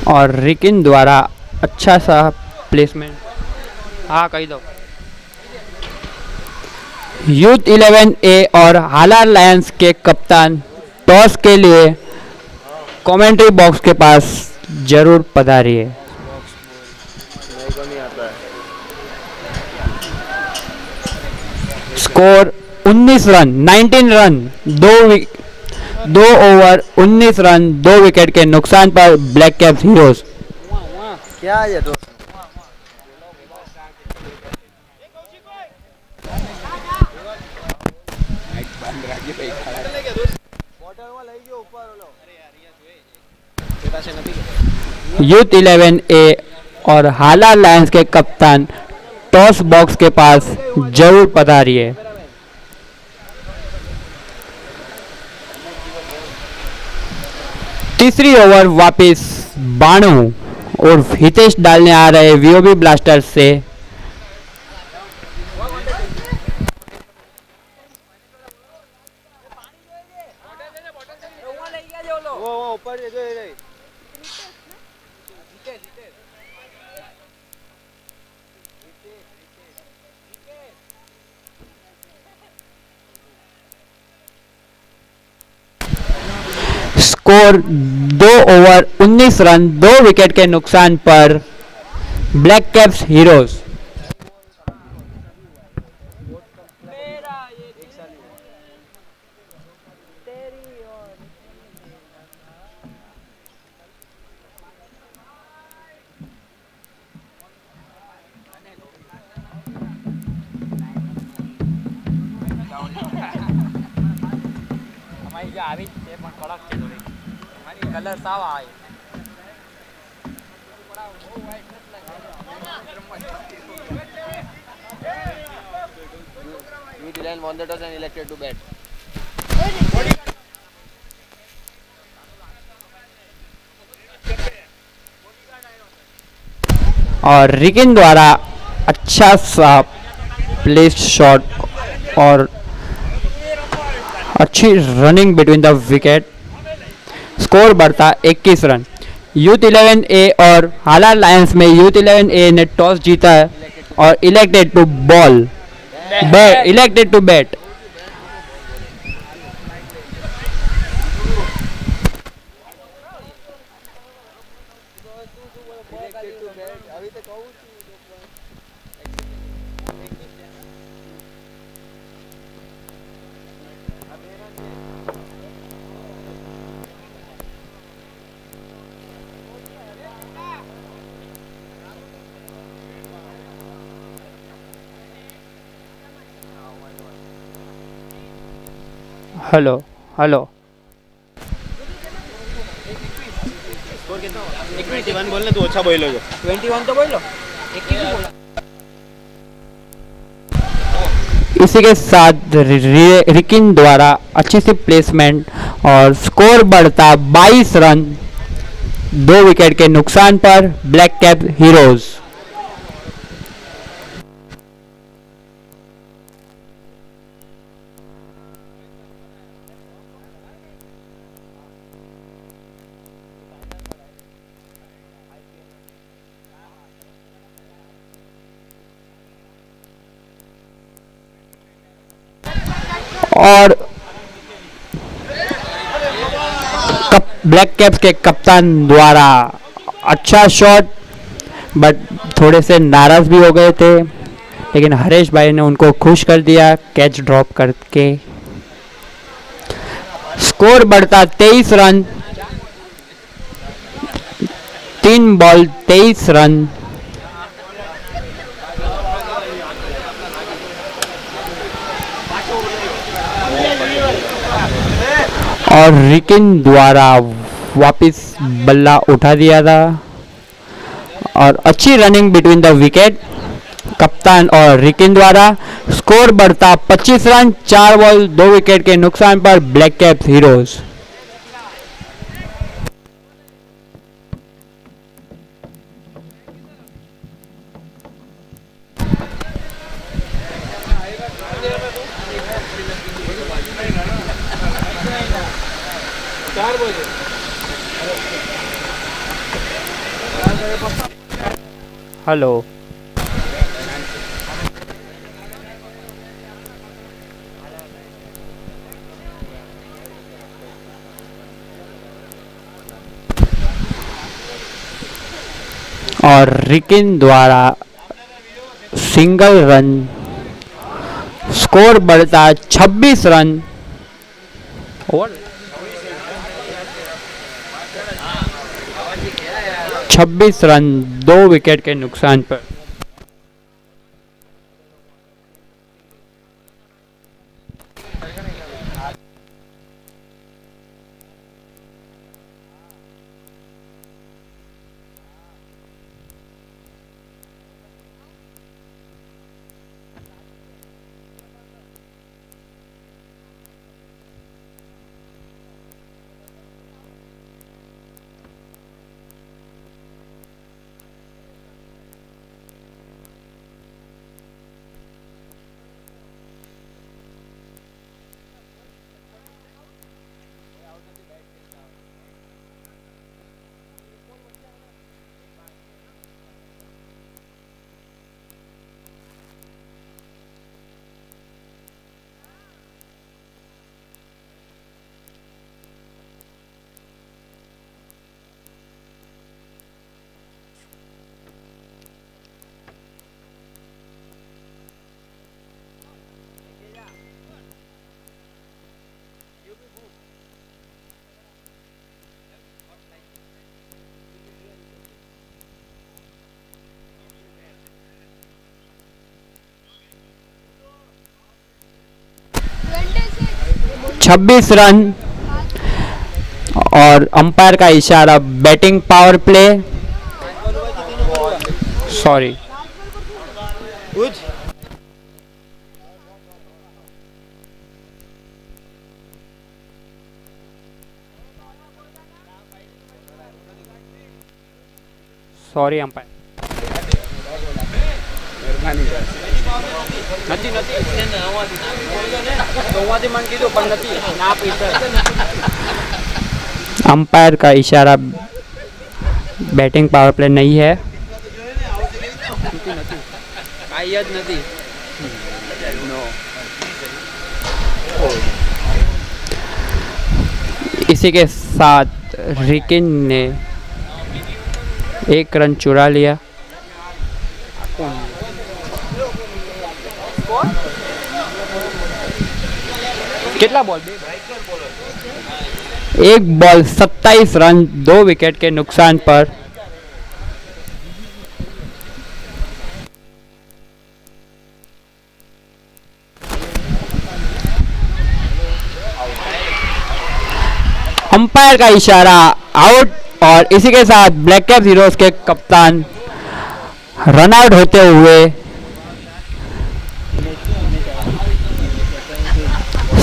और रिकिन द्वारा अच्छा सा प्लेसमेंट। हाँ कही दो। यूथ 11 ए और हालार लायंस के कप्तान टॉस के लिए कमेंट्री बॉक्स के पास जरूर पधारिए। मेरे को नहीं आता है। Score 19 run, 19 run, 2 over 19 run, 2 wicket के नुकसान पर ब्लैक कैप्स हीरोज। क्या है ये तो? यूथ 11 ए और हाला लायंस के कप्तान टॉस बॉक्स के पास जरूर पधारिए। तीसरी ओवर वापस बाणू और हितेश डालने आ रहे वीओबी ब्लास्टर्स से। वो ऊपर ये जो है स्कोर 2 ओवर 19 रन, 2 विकेट के नुकसान पर ब्लैक कैप्स हीरोज। અમારી જે આવી છે પણ કડક છે થોડી અમારી કલર સાવ આવે Youth 11 won the toss and elected to bat. और रिकिन द्वारा अच्छा सा प्लेस शॉट और अच्छी running between the wicket. Score बढ़ता 21 रन। यूथ 11 ए और हाला लायंस में यूथ 11 ए ने टॉस जीता है और इलेक्टेड टू बैट। हेलो 21 बोलने तू अच्छा बोलो जो 21 तो बोलो 21 बोलो इसी के साथ रिकिन द्वारा अच्छी सी प्लेसमेंट और स्कोर बढ़ता 22 रन, 2 विकेट के नुकसान पर ब्लैक कैप हीरोज। और ब्लैक कैप्स के कप्तान द्वारा अच्छा शॉट, बट थोड़े से नाराज भी हो गए थे, लेकिन हरेश भाई ने उनको खुश कर दिया कैच ड्रॉप करके। स्कोर बढ़ता 23 रन, 3 बॉल 23 रन। और रिकिन द्वारा वापस बल्ला उठा दिया था और अच्छी रनिंग बिटवीन द विकेट कप्तान और रिकिन द्वारा। स्कोर बढ़ता 25 रन, 4 बॉल 2 विकेट के नुकसान पर ब्लैक कैप्स हीरोज। हेलो और रिकिन द्वारा सिंगल रन। स्कोर बढ़ता 26 रन। और 26 रन 2 विकेट के नुकसान पर। छब्बीस रन और अंपायर का इशारा batting power play. Sorry, sorry umpire. Umpire का इशारा बैटिंग पावर प्ले नहीं है। इसी के साथ रिकिन ने 1 रन चुरा लिया। कितना बॉल? 1 बॉल 27 रन 2 विकेट के नुकसान पर। अंपायर का इशारा आउट और इसी के साथ ब्लैक कैप हीरोज के कप्तान रन आउट होते हुए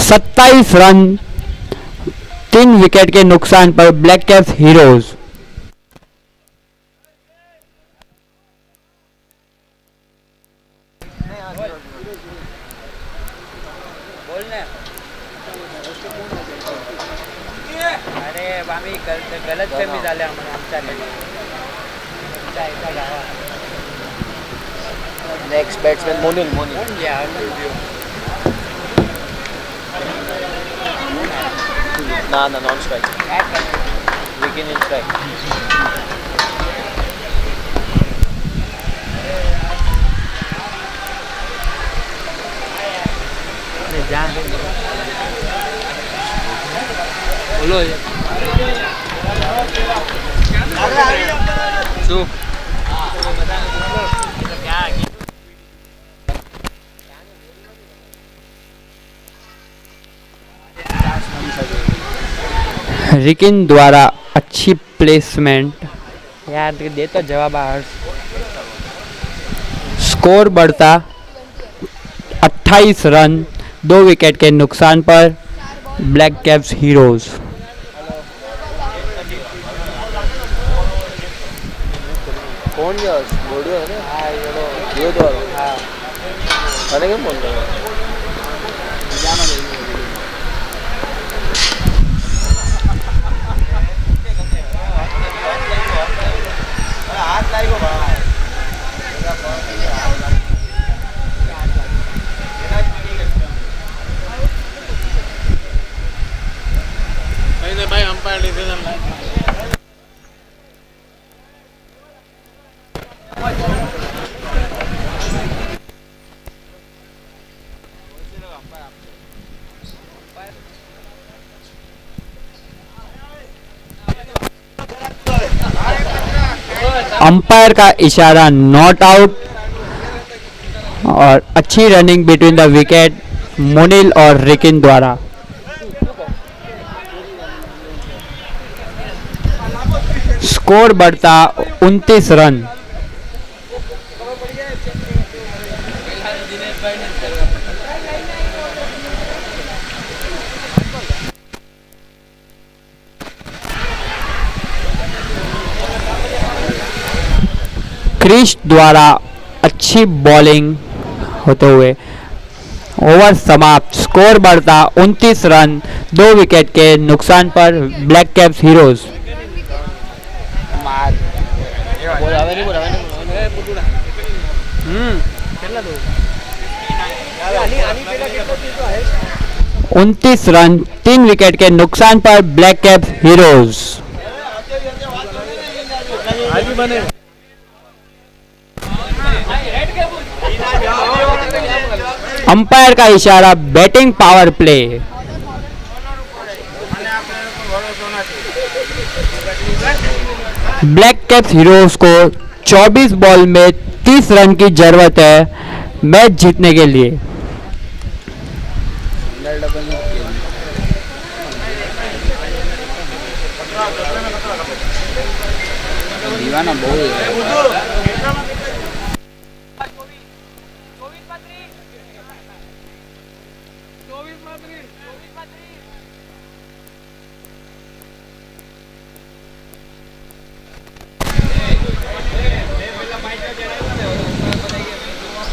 27 रन 3 विकेट के नुकसान पर ब्लैक कैप हीरोज। गलत फहमी झाले नेक्स्ट बैट्समैन मोनिल ना non strike wicket in strike. बोलो रिकिन द्वारा अच्छी प्लेसमेंट। यार दे तो जवाब। स्कोर बढ़ता 28 रन 2 विकेट के नुकसान पर ब्लैक कैप्स हीरोज। कौन वीडियो है ना? हाँ ये तो हाँ अरे क्या बोल रहे हो? हाथ लाइगो भाई नहीं अंपायर डिसीजन अंपायर का इशारा नॉट आउट। और अच्छी रनिंग बिटवीन द विकेट मोनिल और रिकिन द्वारा। स्कोर बढ़ता 29 रन। क्रिश द्वारा अच्छी बॉलिंग होते हुए ओवर समाप्त। स्कोर बढ़ता 29 रन 2 विकेट के नुकसान पर ब्लैक कैप्स हीरोज। બોલાવે નહીં બોલાવે નહીં 29 रन 3 विकेट के नुकसान पर ब्लैक कैप्स हीरोज। अंपायर का इशारा batting power play. Black caps heroes को 24 बॉल में 30 रन की जरूरत है मैच जीतने के लिए। दीवाना बहुत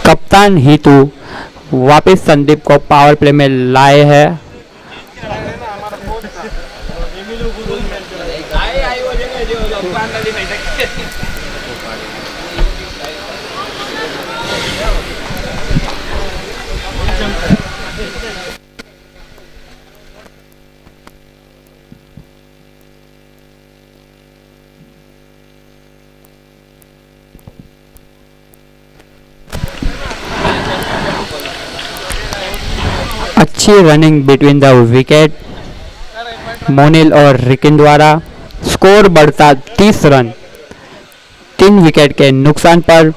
कप्तान हितू वापस संदीप को पावर प्ले में लाए हैं। अच्छी रनिंग बिटवीन द विकेट मोनिल और रिकिन द्वारा। स्कोर बढ़ता 30 रन 3 विकेट के नुकसान पर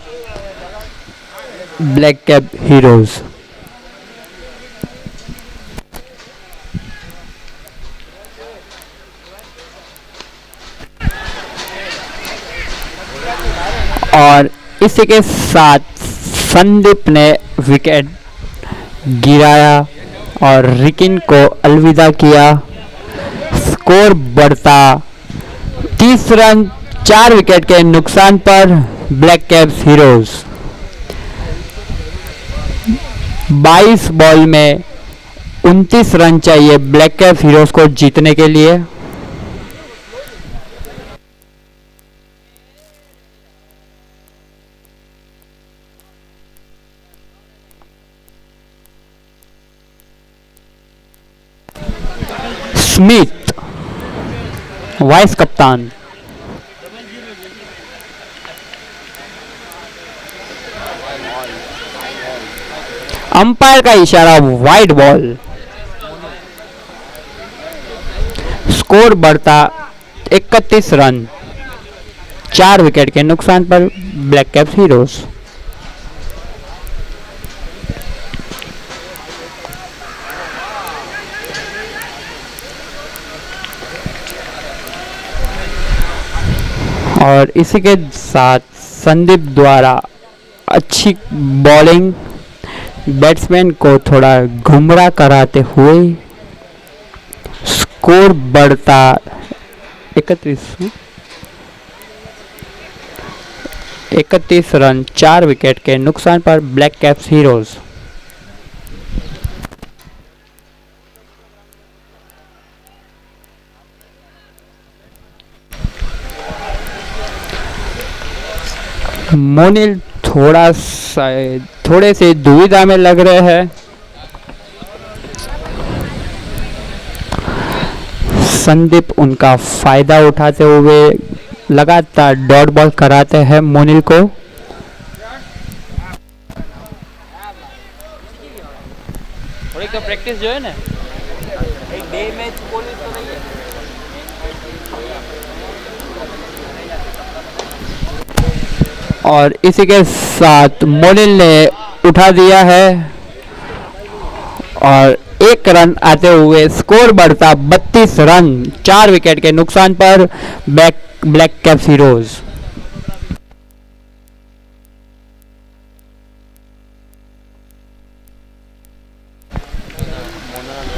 ब्लैक कैप हीरोज। और इसी के साथ संदीप ने विकेट गिराया और रिकिन को अलविदा किया। स्कोर बढ़ता 30 रन 4 विकेट के नुकसान पर ब्लैक कैप्स हीरोज। 22 बॉल में 29 रन चाहिए ब्लैक कैप्स हीरोज को जीतने के लिए। स्मिथ वाइस कप्तान। अंपायर का इशारा वाइड बॉल। स्कोर बढ़ता 31 रन 4 विकेट के नुकसान पर ब्लैक कैप्स हीरोज। और इसी के साथ संदीप द्वारा अच्छी बॉलिंग बैट्समैन को थोड़ा गुमराह कराते हुए स्कोर बढ़ता 31 रन 4 विकेट के नुकसान पर ब्लैक कैप्स हीरोज। मोनिल थोड़े से दुविधा में लग रहे हैं। संदीप उनका फायदा उठाते हुए लगातार डॉट बॉल कराते हैं मोनिल को। थोड़ी का प्रैक्टिस जो है ना एक डे मैच बॉलिंग तो नहीं है। और इसी के साथ मोनिल ने उठा दिया है और 1 रन आते हुए स्कोर बढ़ता 32 रन 4 विकेट के नुकसान पर ब्लैक कैप्स हीरोज।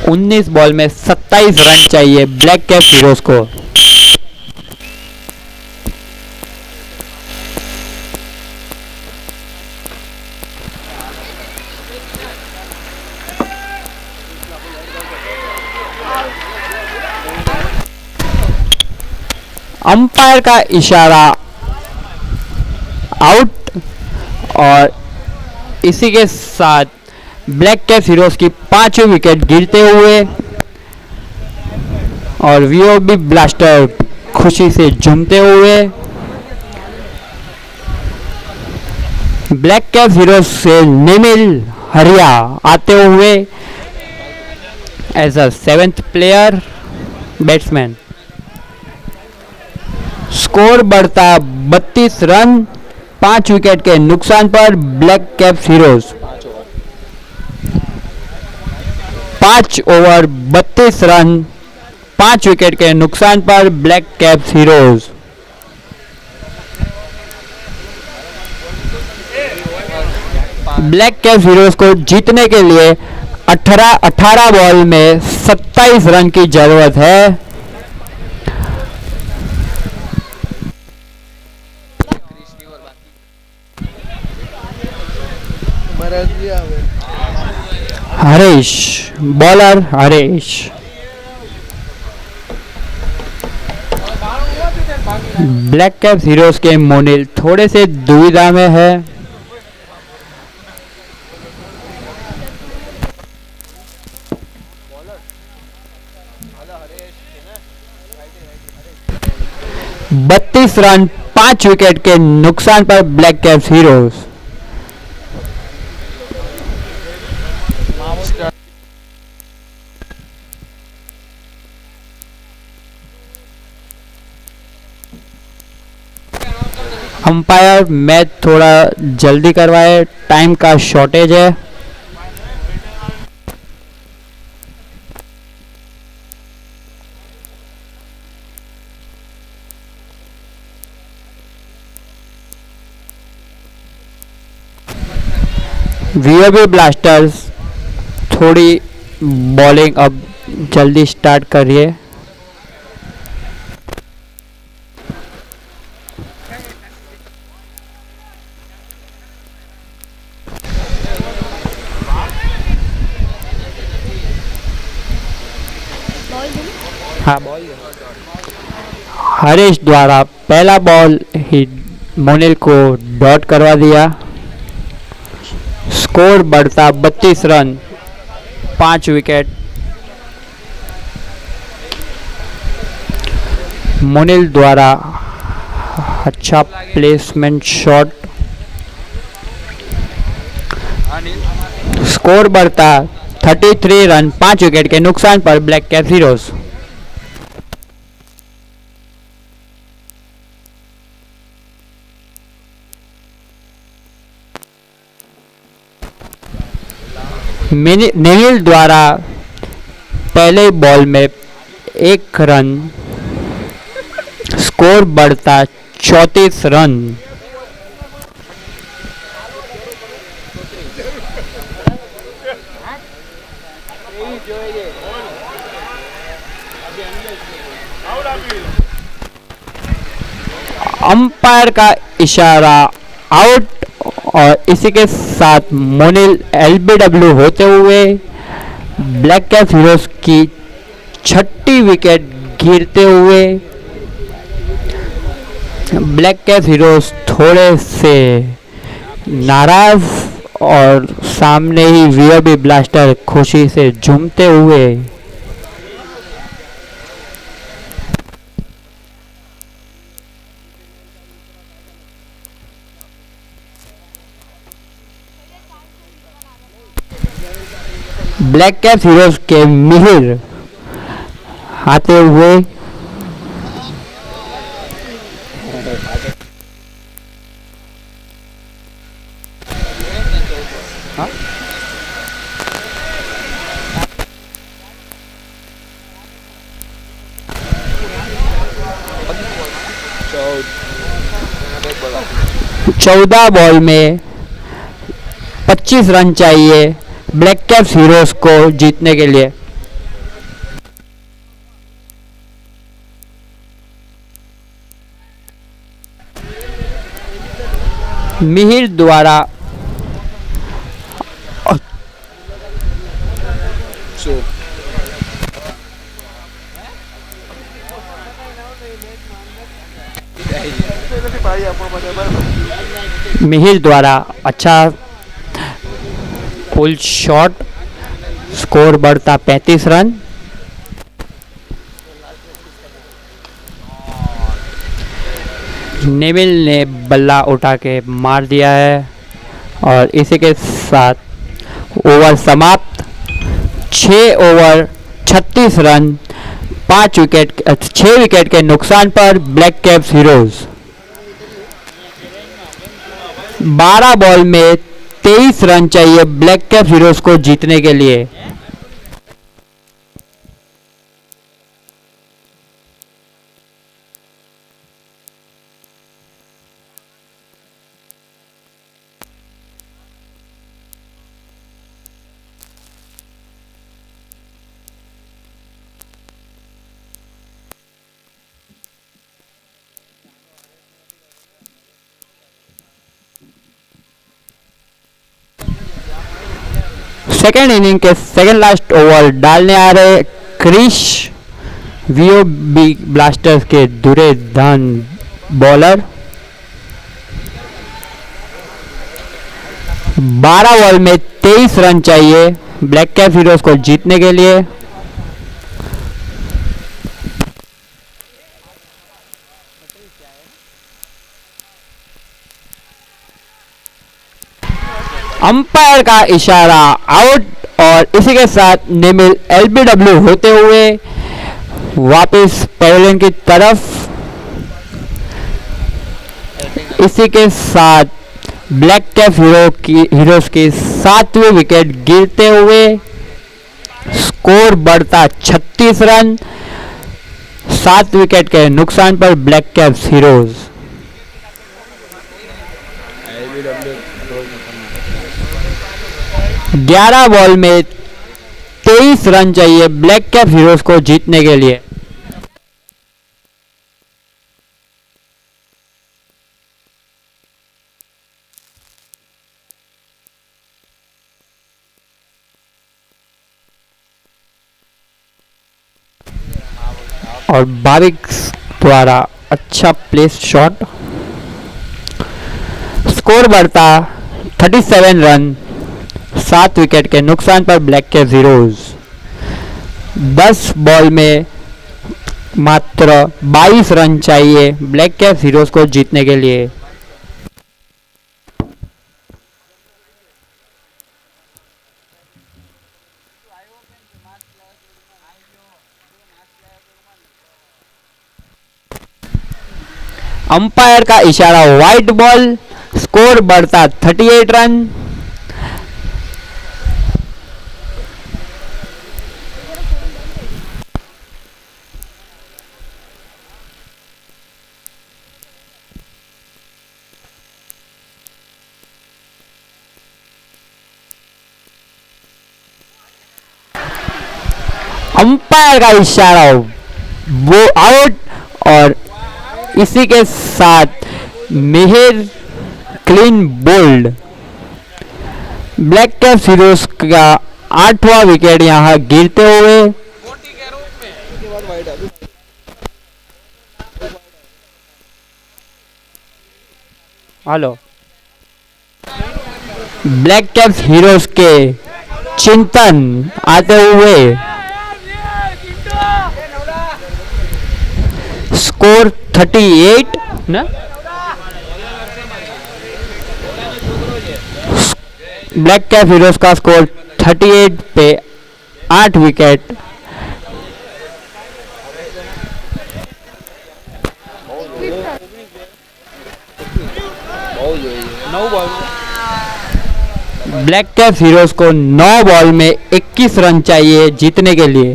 19 बॉल में 27 रन चाहिए ब्लैक कैप्स हीरोज को। अंपायर का इशारा आउट और इसी के साथ ब्लैक कैप्स हीरोज की 5वीं विकेट गिरते हुए और वीओबी ब्लास्टर खुशी से झूमते हुए ब्लैक कैप्स हीरोज से निमिल हरिया आते हुए as a 7th player batsman. Score बढ़ता 32 रन 5 विकेट के नुकसान पर black caps heroes. 5 over 32 run 5 wicket के नुकसान पर black caps heroes. Black caps heroes को जीतने के लिए 18 बॉल में 27 रन की जरूरत है। Harish bowler Harish black caps heroes के मोनिल थोड़े से दुविधा में है। बत्तीस रन 5 विकेट के नुकसान पर black caps heroes. Umpire match थोड़ा जल्दी करवाए, टाइम का शॉर्टेज है। वीओबी ब्लास्टर्स थोड़ी बॉलिंग अब जल्दी स्टार्ट करिए। हाँ बॉल हरीश द्वारा पहला बॉल ही मोनिल को डॉट करवा दिया। स्कोर बढ़ता 32 रन 5 विकेट। मोनिल द्वारा अच्छा प्लेसमेंट शॉट। स्कोर बढ़ता 33 रन 5 विकेट के नुकसान पर ब्लैक कैप्स हीरोज। नेविल द्वारा पहले बॉल में 1 रन। स्कोर बढ़ता 34 रन। अंपायर का इशारा आउट और इसी के साथ मोनिल एलबीडब्ल्यू होते हुए ब्लैक कैप्स हीरोज की 6ठी विकेट गिरते हुए ब्लैक कैप्स हीरोज थोड़े से नाराज और सामने ही वीओबी ब्लास्टर खुशी से झूमते हुए। ब्लैक कैप्स हीरोज के मिहिर आते हुए हाँ? चौदह बॉल में 25 रन चाहिए ब्लैक कैप्स हीरोज को जीतने के लिए। मिहिर द्वारा अच्छा फुल शॉट, स्कोर बढ़ता 35 रन। नेविल ने बल्ला उठा के मार दिया है और इसी के साथ ओवर समाप्त। 6 ओवर 36 रन 6 विकेट के नुकसान पर ब्लैक कैप्स हीरोज 12 बॉल में 23 रन चाहिए ब्लैक कैप्स हीरोज को जीतने के लिए। सेकेंड इनिंग के सेकेंड लास्ट ओवर डालने आ रहे क्रिश वीओबी ब्लास्टर्स के दुर्योधन बॉलर। 12 बॉल में 23 रन चाहिए ब्लैक कैप हीरोज को जीतने के लिए। अंपायर का इशारा आउट और इसी के साथ नेमिल एलबीडब्ल्यू होते हुए वापस पैवेलियन की तरफ। इसी के साथ ब्लैक कैप हीरोज की 7वीं विकेट गिरते हुए स्कोर बढ़ता 36 रन 7 विकेट के नुकसान पर ब्लैक कैप्स हीरोज। 11 बॉल में 23 रन चाहिए ब्लैक कैप हीरोज को जीतने के लिए। और बारिक द्वारा अच्छा प्लेस शॉट, स्कोर बढ़ता 37 रन 7 विकेट के नुकसान पर ब्लैक कैप हीरोज। 10 बॉल में मात्र 22 रन चाहिए ब्लैक कैप हीरोज को जीतने के लिए। अंपायर का इशारा वाइट बॉल, स्कोर बढ़ता 38 रन। अंपायर का इशारा वो आउट और इसी के साथ Mihir clean bowled. Black cap heroes का 8वां विकेट यहां गिरते हुए ब्लैक कैप हीरोज के चिंतन आते हुए स्कोर 38 ना, ब्लैक कैप हीरोज का स्कोर 38 पे 8 विकेट। ब्लैक कैप्स हीरोज को 9 बॉल में 21 रन चाहिए जीतने के लिए।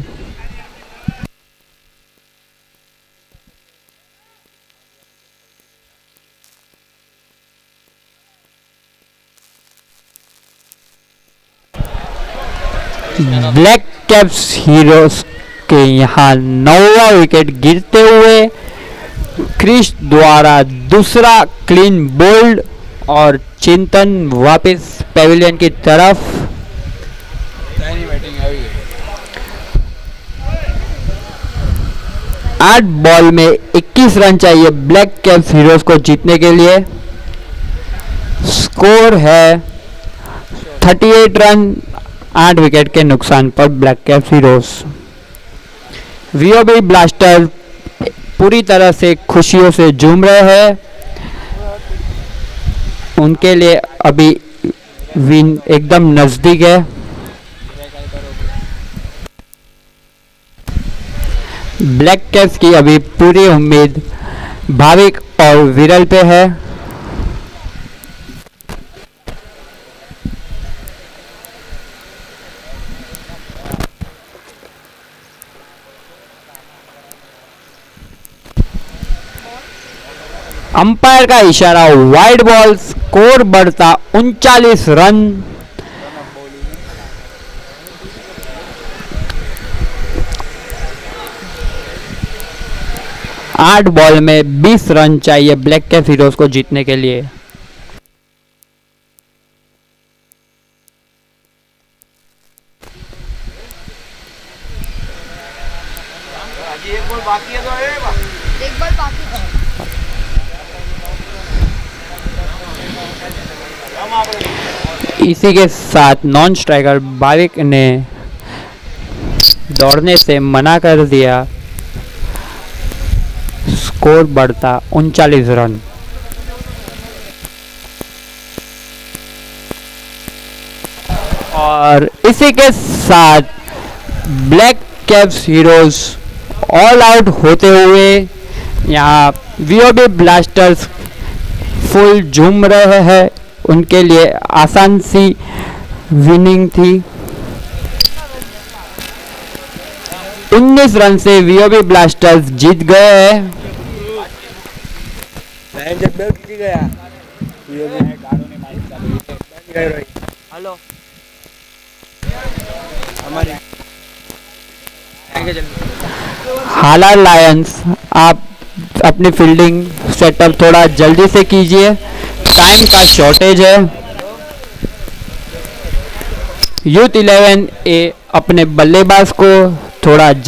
ब्लैक कैप्स हीरोज के यहाँ 9वां विकेट गिरते हुए क्रिश द्वारा दूसरा क्लीन बोल्ड और चिंतन वापस पेविलियन की तरफ। 8 बॉल में 21 रन चाहिए ब्लैक कैप्स हीरोज को जीतने के लिए। स्कोर है 38 रन 8 विकेट के नुकसान पर ब्लैक कैप्स हीरोज। वीओबी ब्लास्टर पूरी तरह से खुशियों से झूम रहे हैं। उनके लिए अभी विन एकदम नजदीक है। ब्लैक कैप्स की अभी पूरी उम्मीद भाविक और विरल पे है। अंपायर का इशारा वाइड बॉल, स्कोर बढ़ता 39 रन। आठ बॉल में 20 रन चाहिए ब्लैक कैप्स हीरोज को जीतने के लिए। एक बॉल बाकी है तो एक बॉल बाकी है। इसी के साथ नॉन स्ट्राइकर भाविक ने दौड़ने से मना कर दिया। स्कोर बढ़ता 39 रन। और इसी के साथ black caps heroes all out होते हुए यहाँ वीओबी ब्लास्टर्स फुल झूम रहे हैं। उनके लिए आसान सी विनिंग थी। 19 रन से वीओबी ब्लास्टर्स जीत गए हैं। हेलो हालार लायंस, आप अपनी फील्डिंग सेटअप थोड़ा जल्दी से कीजिए, टाइम का शॉर्टेज है। यूथ 11 ए अपने बल्लेबाज को थोड़ा जल्दी